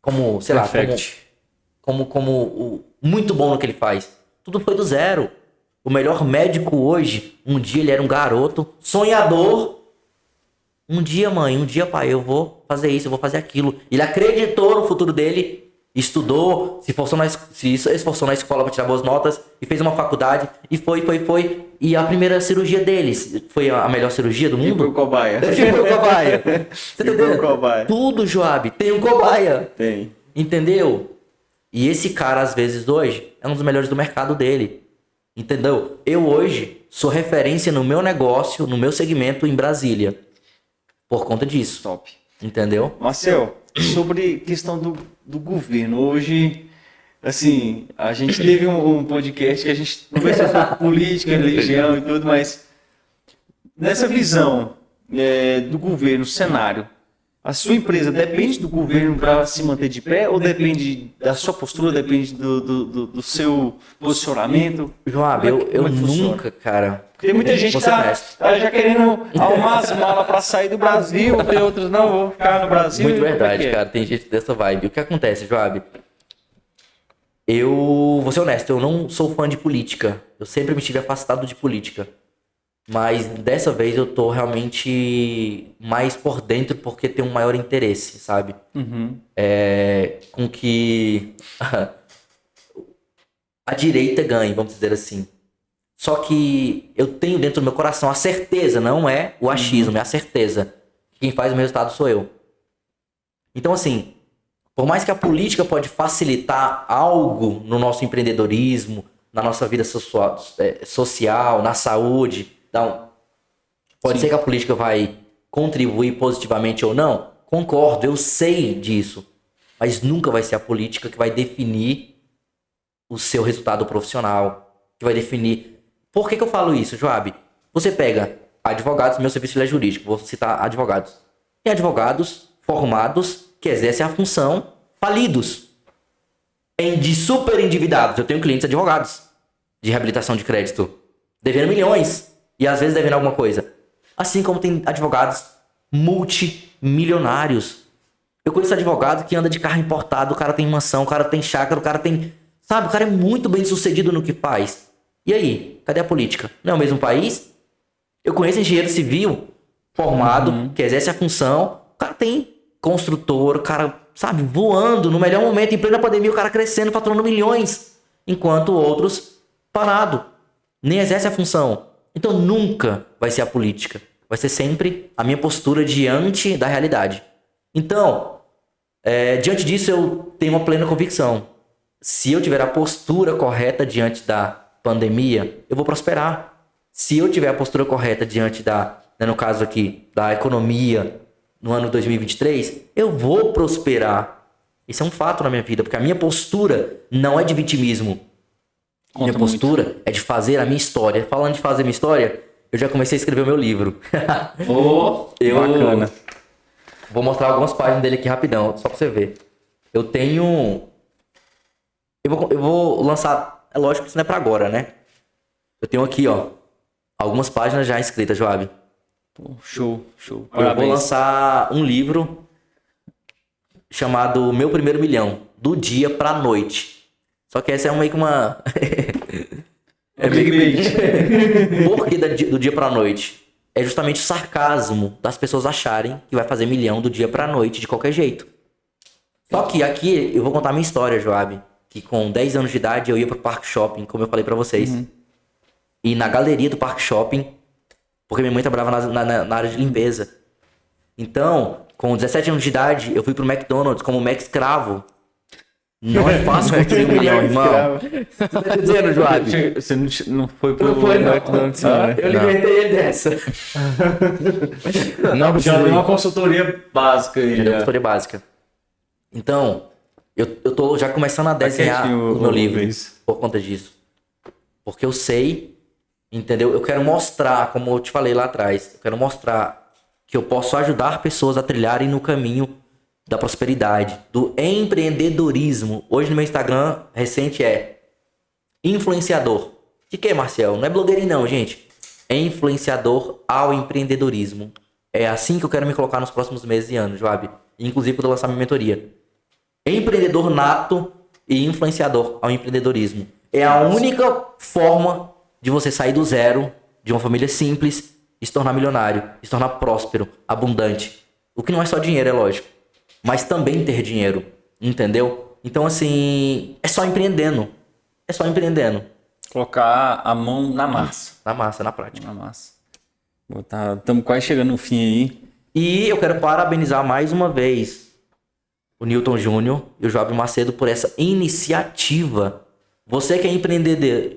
Como, sei lá, como muito bom no que ele faz. Tudo foi do zero. O melhor médico hoje, um dia ele era um garoto sonhador. Um dia, mãe, um dia, pai, eu vou fazer isso, eu vou fazer aquilo. Ele acreditou no futuro dele, estudou, se esforçou na escola para tirar boas notas e fez uma faculdade e foi. E a primeira cirurgia deles foi a melhor cirurgia do mundo. E foi o cobaia. Você entendeu? Tudo, Joab, tem um cobaia. Tem. Entendeu? E esse cara, às vezes, hoje, é um dos melhores do mercado dele. Entendeu? Eu hoje sou referência no meu negócio, no meu segmento em Brasília. Por conta disso. Top. Entendeu? Marcel, sobre questão do governo. Hoje, assim, a gente teve um podcast que a gente conversou sobre política, religião e tudo, mas nessa visão do governo, cenário, a sua empresa depende do governo para se manter de pé ou depende da sua postura, depende do seu posicionamento? Joab, eu nunca, cara... Tem muita gente que tá já querendo arrumar as malas para sair do Brasil, tem outros não, vou ficar no Brasil. Muito verdade, cara. Tem gente dessa vibe. O que acontece, Joab? Vou ser honesto, eu não sou fã de política. Eu sempre me tive afastado de política. Mas dessa vez eu tô realmente mais por dentro porque tem um maior interesse, sabe? Uhum. Com que a direita ganhe, vamos dizer assim. Só que eu tenho dentro do meu coração a certeza, não é o achismo, é a certeza. Quem faz o meu resultado sou eu. Então, assim, por mais que a política pode facilitar algo no nosso empreendedorismo, na nossa vida social, na saúde, então, pode ser que a política vai contribuir positivamente ou não? Concordo, eu sei disso. Mas nunca vai ser a política que vai definir o seu resultado profissional, que vai definir... Por que eu falo isso, Joab? Você pega advogados, meu serviço é jurídico, vou citar advogados. Tem advogados formados que exercem a função falidos. De super endividados. Eu tenho clientes advogados de reabilitação de crédito, devendo milhões e às vezes devendo alguma coisa. Assim como tem advogados multimilionários. Eu conheço advogado que anda de carro importado, o cara tem mansão, o cara tem chácara, o cara tem... Sabe, o cara é muito bem sucedido no que faz. E aí? Cadê a política? Não é o mesmo país? Eu conheço engenheiro civil formado, que exerce a função. O cara tem construtor, o cara, sabe, voando no melhor momento, em plena pandemia, o cara crescendo, faturando milhões. Enquanto outros parado, nem exerce a função. Então nunca vai ser a política. Vai ser sempre a minha postura diante da realidade. Então, diante disso eu tenho uma plena convicção. Se eu tiver a postura correta diante da pandemia, eu vou prosperar. Se eu tiver a postura correta diante no caso aqui, da economia no ano 2023, eu vou prosperar. Isso é um fato na minha vida, porque a minha postura não é de vitimismo. Minha postura é de fazer a minha história. Falando de fazer minha história, eu já comecei a escrever o meu livro. Bacana. Vou mostrar algumas páginas dele aqui rapidão, só pra você ver. Eu tenho... Eu vou lançar... É lógico que isso não é pra agora, né? Eu tenho aqui, ó, algumas páginas já escritas, Joab. Show. Eu vou lançar um livro chamado Meu Primeiro Milhão, do dia pra noite. Só que essa é meio que uma... Por que do dia pra noite? É justamente o sarcasmo das pessoas acharem que vai fazer milhão do dia pra noite, de qualquer jeito. Só que aqui eu vou contar a minha história, Joab. Que com 10 anos de idade eu ia pro Parque Shopping, como eu falei pra vocês. E na galeria do Parque Shopping, porque minha mãe trabalhava na área de limpeza. Então, com 17 anos de idade, eu fui pro McDonald's como Mac escravo. Não é fácil construir 1 milhão, irmão. Você tá dizendo, Joab? Você não foi pro... Não foi, não. McDonald's, não, né? Eu libertei ele dessa. Não, Já deu uma consultoria básica aí. Já deu consultoria básica. Então, eu tô já começando a desenhar o meu livro por conta disso. Porque eu sei, entendeu? Eu quero mostrar, como eu te falei lá atrás, eu quero mostrar que eu posso ajudar pessoas a trilharem no caminho da prosperidade, do empreendedorismo. Hoje no meu Instagram recente é influenciador. De que, Marcel? Não é blogueirinho não, gente. É influenciador ao empreendedorismo. É assim que eu quero me colocar nos próximos meses e anos, Joab. Inclusive quando eu lançar minha mentoria. Empreendedor nato e influenciador ao empreendedorismo. É a única forma de você sair do zero, de uma família simples, e se tornar milionário, e se tornar próspero, abundante. O que não é só dinheiro, é lógico. Mas também ter dinheiro, entendeu? Então, assim, é só empreendendo. É só empreendendo. Colocar a mão na massa. Na massa, na prática. Na massa. Estamos quase chegando no fim aí. E eu quero parabenizar mais uma vez o Newton Júnior e o Joab Macedo por essa iniciativa. Você que é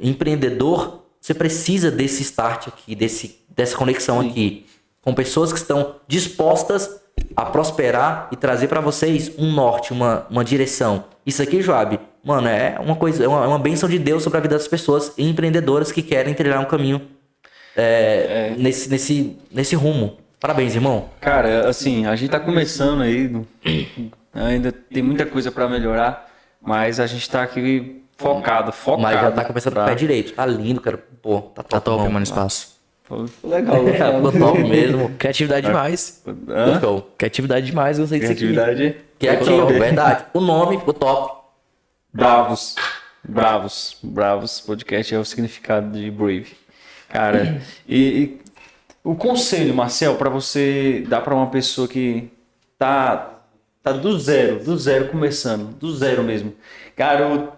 empreendedor, você precisa desse start aqui, dessa conexão aqui, com pessoas que estão dispostas a prosperar e trazer para vocês um norte, uma direção. Isso aqui, Joab, mano, é uma coisa, é uma bênção de Deus sobre a vida das pessoas empreendedoras que querem trilhar um caminho nesse rumo. Parabéns, irmão. Cara, assim, a gente tá começando aí, ainda tem muita coisa para melhorar, mas a gente tá aqui focado. Mas já tá começando com o pé direito. Tá lindo, cara. Pô, tá top, Tá top, irmão. mano, espaço. Legal. Ficou top mesmo. Criatividade demais. Hã? Show. Criatividade demais, gostei disso aqui. Criatividade. Criativo, verdade. O nome ficou top. Bravos. Podcast é o significado de Brave. Cara, e o conselho, Marcel, para você dar para uma pessoa que tá do zero começando, do zero mesmo. Cara, eu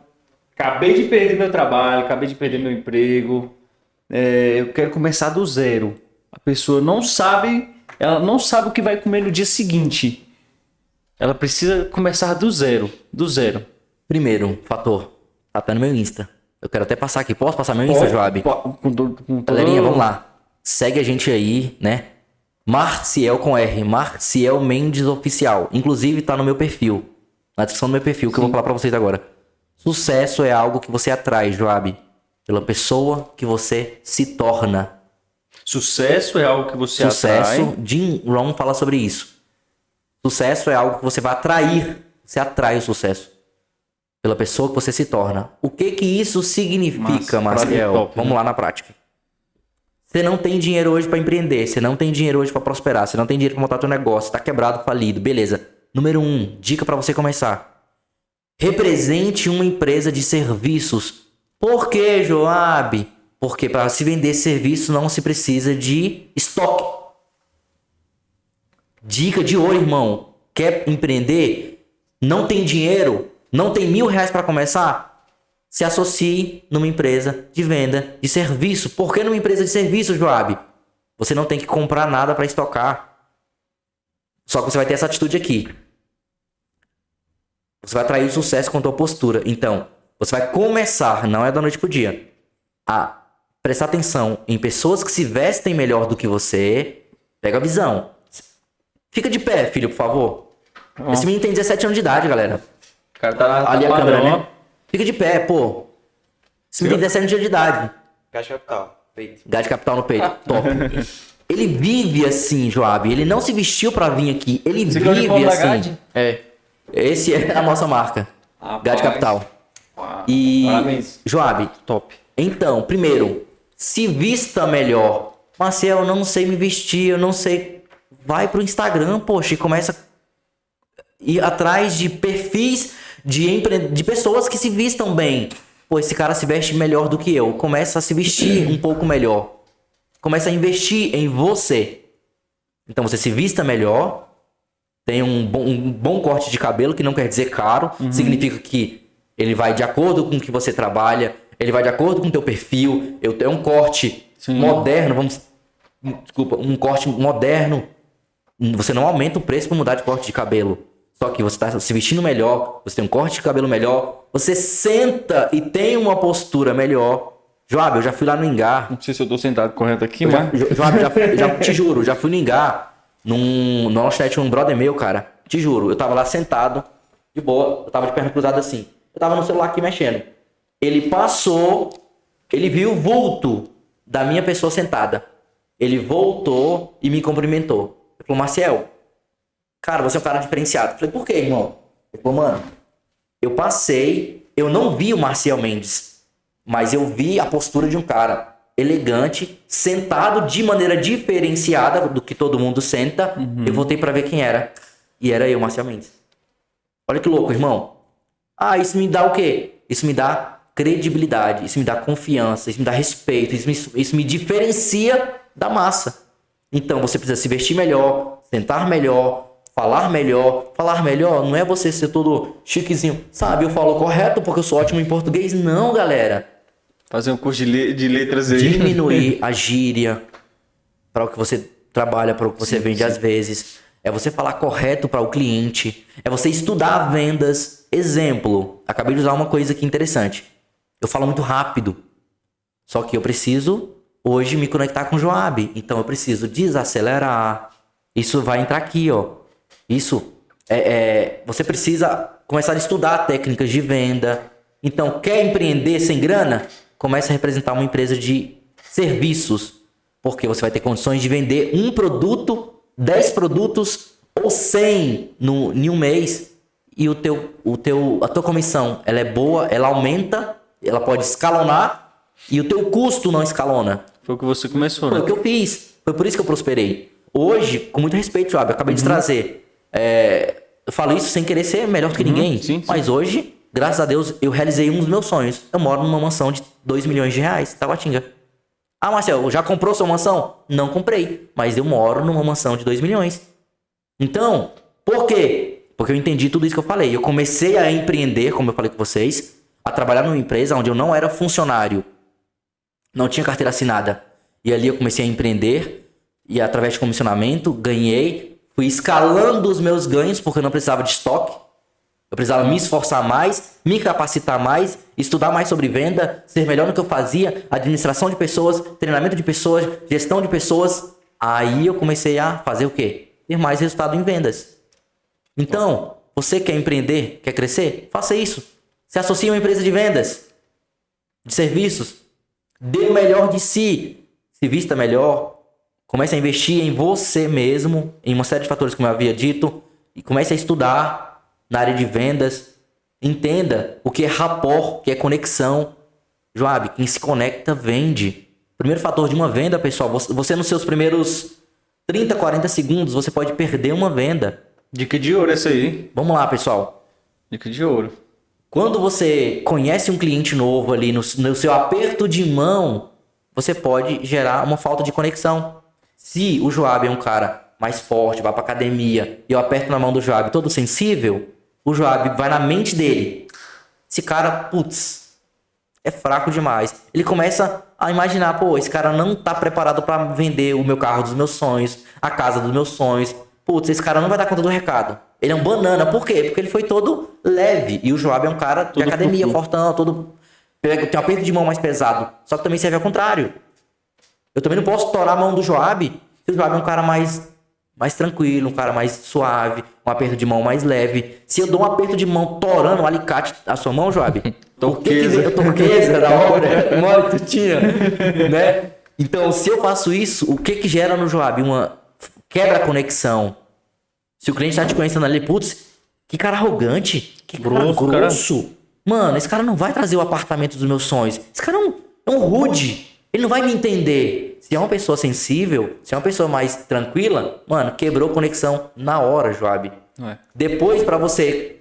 acabei de perder meu trabalho, acabei de perder meu emprego, eu quero começar do zero. A pessoa ela não sabe o que vai comer no dia seguinte. Ela precisa começar do zero. Primeiro fator. Tá no meu Insta. Eu quero até passar aqui. Posso passar meu Insta, Joab? Galerinha, vamos lá. Segue a gente aí, né? Marciel com R. Marciel Mendes Oficial. Inclusive tá no meu perfil. Na descrição do meu perfil, que eu vou falar pra vocês agora. Sucesso é algo que você atrai, Joab. Pela pessoa que você se torna. Sucesso é algo que você Sucesso, atrai. Jim Rohn fala sobre isso. Sucesso é algo que você vai atrair. Você atrai o sucesso. Pela pessoa que você se torna. O que isso significa, Massa, Marcel? top, Vamos né? lá na prática. Você não tem dinheiro hoje pra empreender, você não tem dinheiro hoje pra prosperar, você não tem dinheiro pra montar teu negócio, tá quebrado, falido, beleza. Número 1, dica pra você começar. Represente uma empresa de serviços. Por quê, Joab? Porque para se vender serviço não se precisa de estoque. Dica de ouro, irmão. Quer empreender? Não tem dinheiro? Não tem R$1.000 para começar? Se associe numa empresa de venda de serviço. Por que numa empresa de serviço, Joab? Você não tem que comprar nada para estocar. Só que você vai ter essa atitude aqui. Você vai atrair o sucesso com a tua postura. Então, você vai começar, não é da noite pro dia, a prestar atenção em pessoas que se vestem melhor do que você. Pega a visão. Fica de pé, filho, por favor. Esse menino tem 17 anos de idade, galera. O cara tá Ali a padrão, câmera, ó. né? Fica de pé, pô. Esse menino tem 17 anos de idade. Caixa capital. Peito. Gás de capital no peito. Top. Ele vive assim, Joab. Ele não se vestiu pra vir aqui. Ele Você quer o vive uniforme da assim. Gade? É. Esse é a nossa marca. Rapaz. Gás de capital. Uau. E, Parabéns. Joab, Top. então, primeiro, se vista melhor. Marcel, eu não sei me vestir, eu não sei. Vai pro Instagram, poxa, e começa a ir atrás de perfis de pessoas que se vistam bem. Pô, esse cara se veste melhor do que eu. Começa a se vestir um pouco melhor. Começa a investir em você. Então você se vista melhor. Tem um bom corte de cabelo, que não quer dizer caro. Significa que ele vai de acordo com o que você trabalha. Ele vai de acordo com o teu perfil. Eu tenho um corte moderno. Desculpa, um corte moderno. Você não aumenta o preço para mudar de corte de cabelo. Só que você está se vestindo melhor. Você tem um corte de cabelo melhor. Você senta e tem uma postura melhor. Joab, eu já fui lá no Engar. Não sei se eu tô sentado correto aqui, mas... Joab, já te juro, já fui no Engar. Na lanchonete, um brother meu, cara. Te juro, eu tava lá sentado, de boa. Eu tava de perna cruzada assim. Eu tava no celular aqui mexendo. Ele passou, ele viu o vulto da minha pessoa sentada. Ele voltou e me cumprimentou. Ele falou, Marcel, cara, você é um cara diferenciado. Eu falei, por quê, irmão? Ele falou, mano, eu passei, eu não vi o Marcel Mendes, mas eu vi a postura de um cara elegante, sentado de maneira diferenciada do que todo mundo senta. Eu voltei pra ver quem era. E era eu, Marcel Mendes. Olha que louco, irmão. Ah, isso me dá o quê? Isso me dá credibilidade, isso me dá confiança, isso me dá respeito, isso me diferencia da massa. Então você precisa se vestir melhor, sentar melhor, falar melhor. Falar melhor não é você ser todo chiquezinho. Sabe, eu falo correto porque eu sou ótimo em português. Não, galera. Fazer um curso de letras aí. Diminuir a gíria para o que você trabalha, para o que você vende às vezes. É você falar correto para o cliente. É você estudar vendas. Exemplo, acabei de usar uma coisa aqui interessante. Eu falo muito rápido. Só que eu preciso hoje me conectar com o Joab. Então eu preciso desacelerar. Isso vai entrar aqui, ó. Isso você precisa começar a estudar técnicas de venda. Então, quer empreender sem grana? Comece a representar uma empresa de serviços. Porque você vai ter condições de vender um produto, 10 produtos ou 100 em um mês. E a tua comissão, ela é boa, ela aumenta, ela pode escalonar e o teu custo não escalona. Foi o que você começou, Foi né? o que eu fiz. Foi por isso que eu prosperei. Hoje, com muito respeito, Joab, eu acabei de trazer. Eu falo isso sem querer ser melhor do que ninguém. sim. Mas hoje, graças a Deus, eu realizei um dos meus sonhos. Eu moro numa mansão de 2 milhões de reais, Taguatinga. Ah, Marcel, já comprou sua mansão? Não comprei, mas eu moro numa mansão de 2 milhões. Então, por quê? Porque eu entendi tudo isso que eu falei. Eu comecei a empreender, como eu falei com vocês, a trabalhar numa empresa onde eu não era funcionário. Não tinha carteira assinada. E ali eu comecei a empreender. E através de comissionamento, ganhei. Fui escalando os meus ganhos, porque eu não precisava de estoque. Eu precisava me esforçar mais, me capacitar mais, estudar mais sobre venda, ser melhor no que eu fazia, administração de pessoas, treinamento de pessoas, gestão de pessoas. Aí eu comecei a fazer o quê? Ter mais resultado em vendas. Então, você quer empreender, quer crescer? Faça isso. Se associe a uma empresa de vendas, de serviços. Dê o melhor de si. Se vista melhor. Comece a investir em você mesmo, em uma série de fatores, como eu havia dito. E comece a estudar na área de vendas. Entenda o que é rapport, o que é conexão. Joab, quem se conecta, vende. Primeiro fator de uma venda, pessoal, você nos seus primeiros 30, 40 segundos, você pode perder uma venda. Dica de ouro essa aí, hein? Vamos lá, pessoal. Dica de ouro. Quando você conhece um cliente novo ali no seu aperto de mão, você pode gerar uma falta de conexão. Se o Joab é um cara mais forte, vai pra academia, e eu aperto na mão do Joab todo sensível, o Joab vai na mente dele. Esse cara, putz, é fraco demais. Ele começa a imaginar, pô, esse cara não tá preparado pra vender o meu carro dos meus sonhos, a casa dos meus sonhos. Putz, esse cara não vai dar conta do recado. Ele é um banana. Por quê? Porque ele foi todo leve. E o Joab é um cara de academia, fortão, todo... Tem um aperto de mão mais pesado. Só que também serve ao contrário. Eu também não posso torar a mão do Joab se o Joab é um cara mais tranquilo, um cara mais suave, um aperto de mão mais leve. Se eu dou um aperto de mão torando um alicate à sua mão, Joab... Torqueza da hora. Mano, tu tinha. Né? Então, se eu faço isso, o que gera no Joab? Uma quebra a conexão. Se o cliente tá te conhecendo ali, putz, que cara arrogante, que cara grosso. Mano, esse cara não vai trazer o apartamento dos meus sonhos. Esse cara é um rude. Ele não vai me entender. Se é uma pessoa sensível, se é uma pessoa mais tranquila, mano, quebrou conexão na hora, Joab. Depois, pra você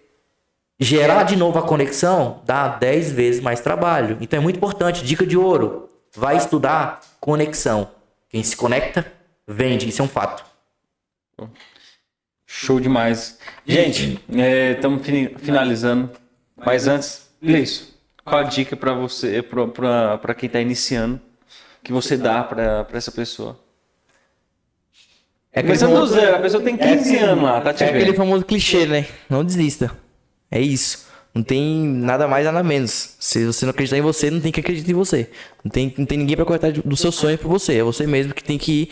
gerar de novo a conexão, dá 10 vezes mais trabalho. Então é muito importante, dica de ouro. Vai estudar conexão. Quem se conecta, vende. Isso é um fato. Show demais. Gente, estamos finalizando. Mas antes, Gleison, qual a dica para você, para quem está iniciando, que você dá para essa pessoa? Começando do zero, a pessoa tem 15 anos lá, tá te vendo? Aquele famoso clichê, né? Não desista. É isso. Não tem nada mais, nada menos. Se você não acreditar em você, não tem que acreditar em você. Não tem ninguém pra cortar do seu sonho por você. É você mesmo que tem que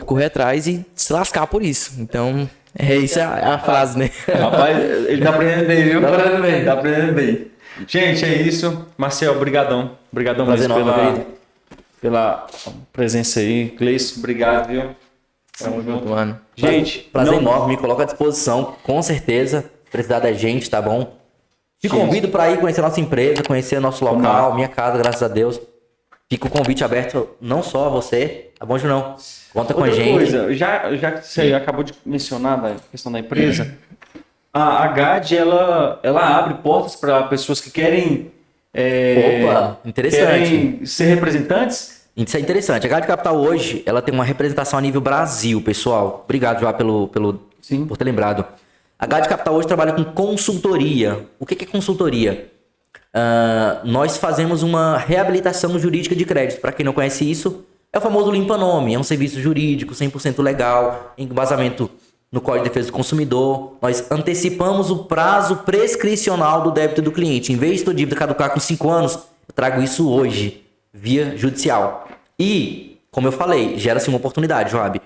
correr atrás e se lascar por isso. Então, isso é a frase, né? Rapaz, ele tá aprendendo bem, viu? Tá aprendendo bem. Tá aprendendo bem. Gente, é isso. Marcel, brigadão. Obrigadão Prazer mesmo enorme, pela presença aí. Gleison, obrigado, viu? Tamo junto, mano. Gente, prazer não... enorme, me coloca à disposição, com certeza. Precisar da gente, tá bom? Te convido para ir conhecer a nossa empresa, conhecer nosso local, minha casa, graças a Deus. Fica o convite aberto não só a você, tá bom, Junão? Conta com a gente. Coisa, já que você acabou de mencionar da questão da empresa, a GAD, ela abre portas para pessoas que querem, Opa, interessante. querem ser representantes. Isso é interessante. A GAD Capital hoje, ela tem uma representação a nível Brasil, pessoal. Obrigado, João, por ter lembrado. A GAD Capital hoje trabalha com consultoria. O que é consultoria? Nós fazemos uma reabilitação jurídica de crédito. Para quem não conhece isso, é o famoso limpa-nome. É um serviço jurídico 100% legal, em embasamento no Código de Defesa do Consumidor. Nós antecipamos o prazo prescricional do débito do cliente. Em vez de a dívida caducar com 5 anos, eu trago isso hoje, via judicial. E, como eu falei, gera-se uma oportunidade, Joab.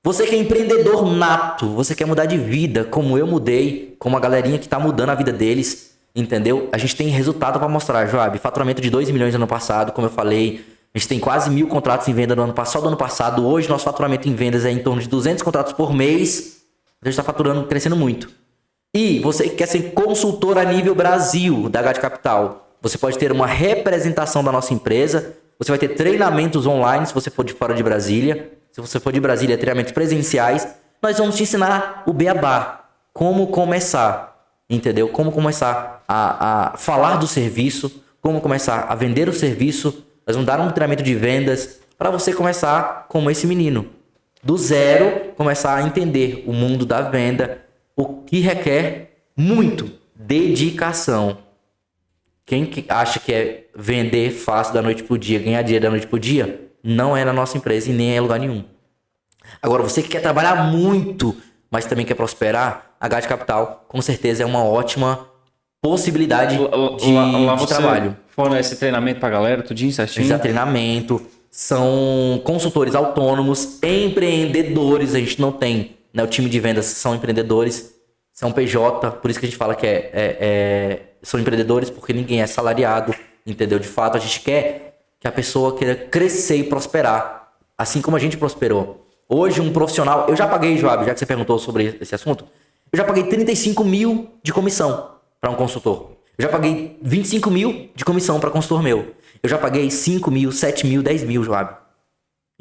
Você que é empreendedor nato, você quer mudar de vida, como eu mudei, como a galerinha que tá mudando a vida deles, entendeu? A gente tem resultado para mostrar, Joab. Faturamento de 2 milhões no ano passado, como eu falei. A gente tem quase 1.000 contratos em venda no ano passado. Só do ano passado, hoje nosso faturamento em vendas é em torno de 200 contratos por mês. A gente está faturando, crescendo muito. E você que quer ser consultor a nível Brasil da GAD Capital, você pode ter uma representação da nossa empresa. Você vai ter treinamentos online se você for de fora de Brasília. Se você for de Brasília, treinamentos presenciais. Nós vamos te ensinar o beabá. Como começar, entendeu? Como começar a falar do serviço. Como começar a vender o serviço. Nós vamos dar um treinamento de vendas para você começar como esse menino. Do zero, começar a entender o mundo da venda. O que requer muito dedicação. Quem acha que é vender fácil da noite pro dia, ganhar dinheiro da noite pro dia, não é na nossa empresa e nem é em lugar nenhum. Agora, você que quer trabalhar muito, mas também quer prosperar, a GAD Capital, com certeza, é uma ótima possibilidade de trabalho. Fornece treinamento pra galera, tudinho certinho? Isso é treinamento, são consultores autônomos, empreendedores, a gente não tem, né? O time de vendas são empreendedores, são PJ, por isso que a gente fala que são empreendedores, porque ninguém é salariado, entendeu? De fato, a gente quer que a pessoa queira crescer e prosperar, assim como a gente prosperou. Hoje, um profissional... Eu já paguei, Joab, já que você perguntou sobre esse assunto, eu já paguei 35 mil de comissão para um consultor. Eu já paguei 25 mil de comissão para consultor meu. Eu já paguei 5 mil, 7 mil, 10 mil, Joab.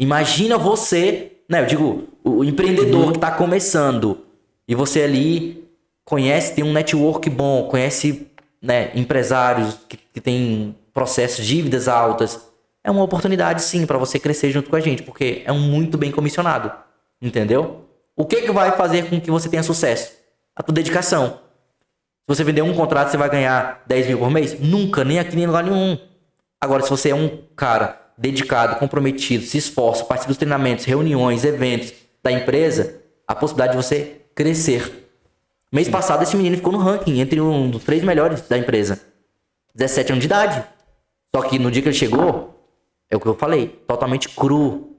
Imagina você, né? Eu digo, o empreendedor que tá começando e você ali conhece, tem um network bom, conhece, né, empresários que têm processos, dívidas altas. É uma oportunidade, sim, para você crescer junto com a gente, porque é um muito bem comissionado, entendeu? O que vai fazer com que você tenha sucesso? A tua dedicação. Se você vender um contrato, você vai ganhar 10 mil por mês? Nunca, nem aqui, nem em lugar nenhum. Agora, se você é um cara dedicado, comprometido, se esforça, participa dos treinamentos, reuniões, eventos da empresa, a possibilidade de você crescer. Mês passado, esse menino ficou no ranking, entre um dos 3 melhores da empresa. 17 anos de idade. Só que no dia que ele chegou, é o que eu falei, totalmente cru.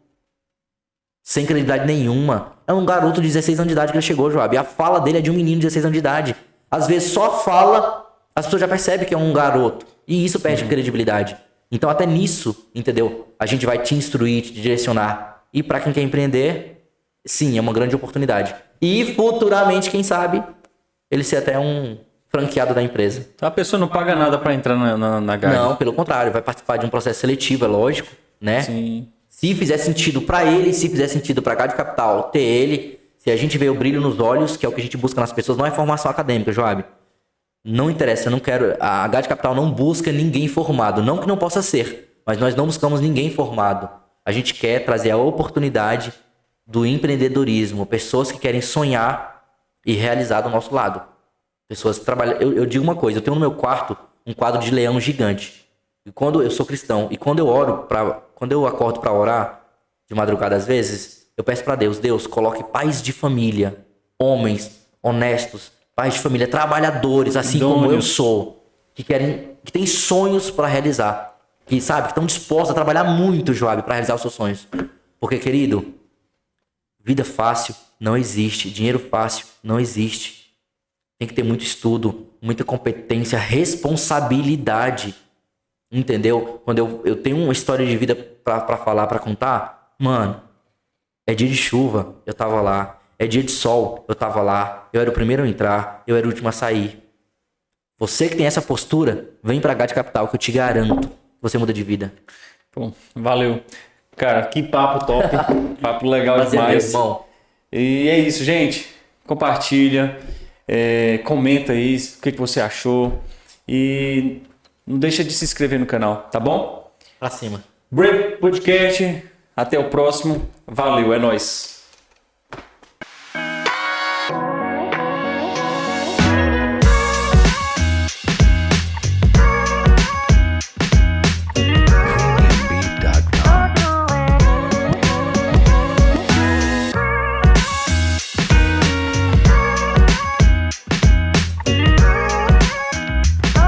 Sem credibilidade nenhuma. É um garoto de 16 anos de idade que ele chegou, Joab. E a fala dele é de um menino de 16 anos de idade. Às vezes só fala, as pessoas já percebem que é um garoto. E isso perde credibilidade. Então até nisso, entendeu? A gente vai te instruir, te direcionar. E para quem quer empreender, sim, é uma grande oportunidade. E futuramente, quem sabe, ele ser até um franqueado da empresa. Então a pessoa não paga nada para entrar na GAD. Não, pelo contrário, vai participar de um processo seletivo, é lógico, né? Sim. Se fizer sentido para ele, se fizer sentido para a GAD Capital ter ele, se a gente vê o brilho nos olhos, que é o que a gente busca nas pessoas, não é formação acadêmica, Joab. Não interessa, eu não quero. A GAD Capital não busca ninguém formado. Não que não possa ser, mas nós não buscamos ninguém formado. A gente quer trazer a oportunidade do empreendedorismo, pessoas que querem sonhar e realizar do nosso lado. Pessoas que trabalham. Eu digo uma coisa, eu tenho no meu quarto um quadro de leão gigante. E quando eu sou cristão, e quando eu acordo para orar, de madrugada às vezes, eu peço para Deus, coloque pais de família, homens honestos, pais de família, trabalhadores, assim como eu sou, que têm sonhos para realizar, que sabe, que estão dispostos a trabalhar muito, Joab, para realizar os seus sonhos. Porque, querido, vida fácil não existe, dinheiro fácil não existe. Tem que ter muito estudo, muita competência, responsabilidade. Entendeu? Quando eu tenho uma história de vida pra falar, pra contar, mano, é dia de chuva, eu tava lá. É dia de sol, eu tava lá. Eu era o primeiro a entrar, eu era o último a sair. Você que tem essa postura, vem pra GAD Capital, que eu te garanto que você muda de vida. Pô, valeu. Cara, que papo top. Papo legal Prazer, demais. meu irmão. E é isso, gente. Compartilha. Comenta aí o que você achou. E não deixa de se inscrever no canal, tá bom? Pra cima. Brave Podcast. Até o próximo. Valeu, é nóis.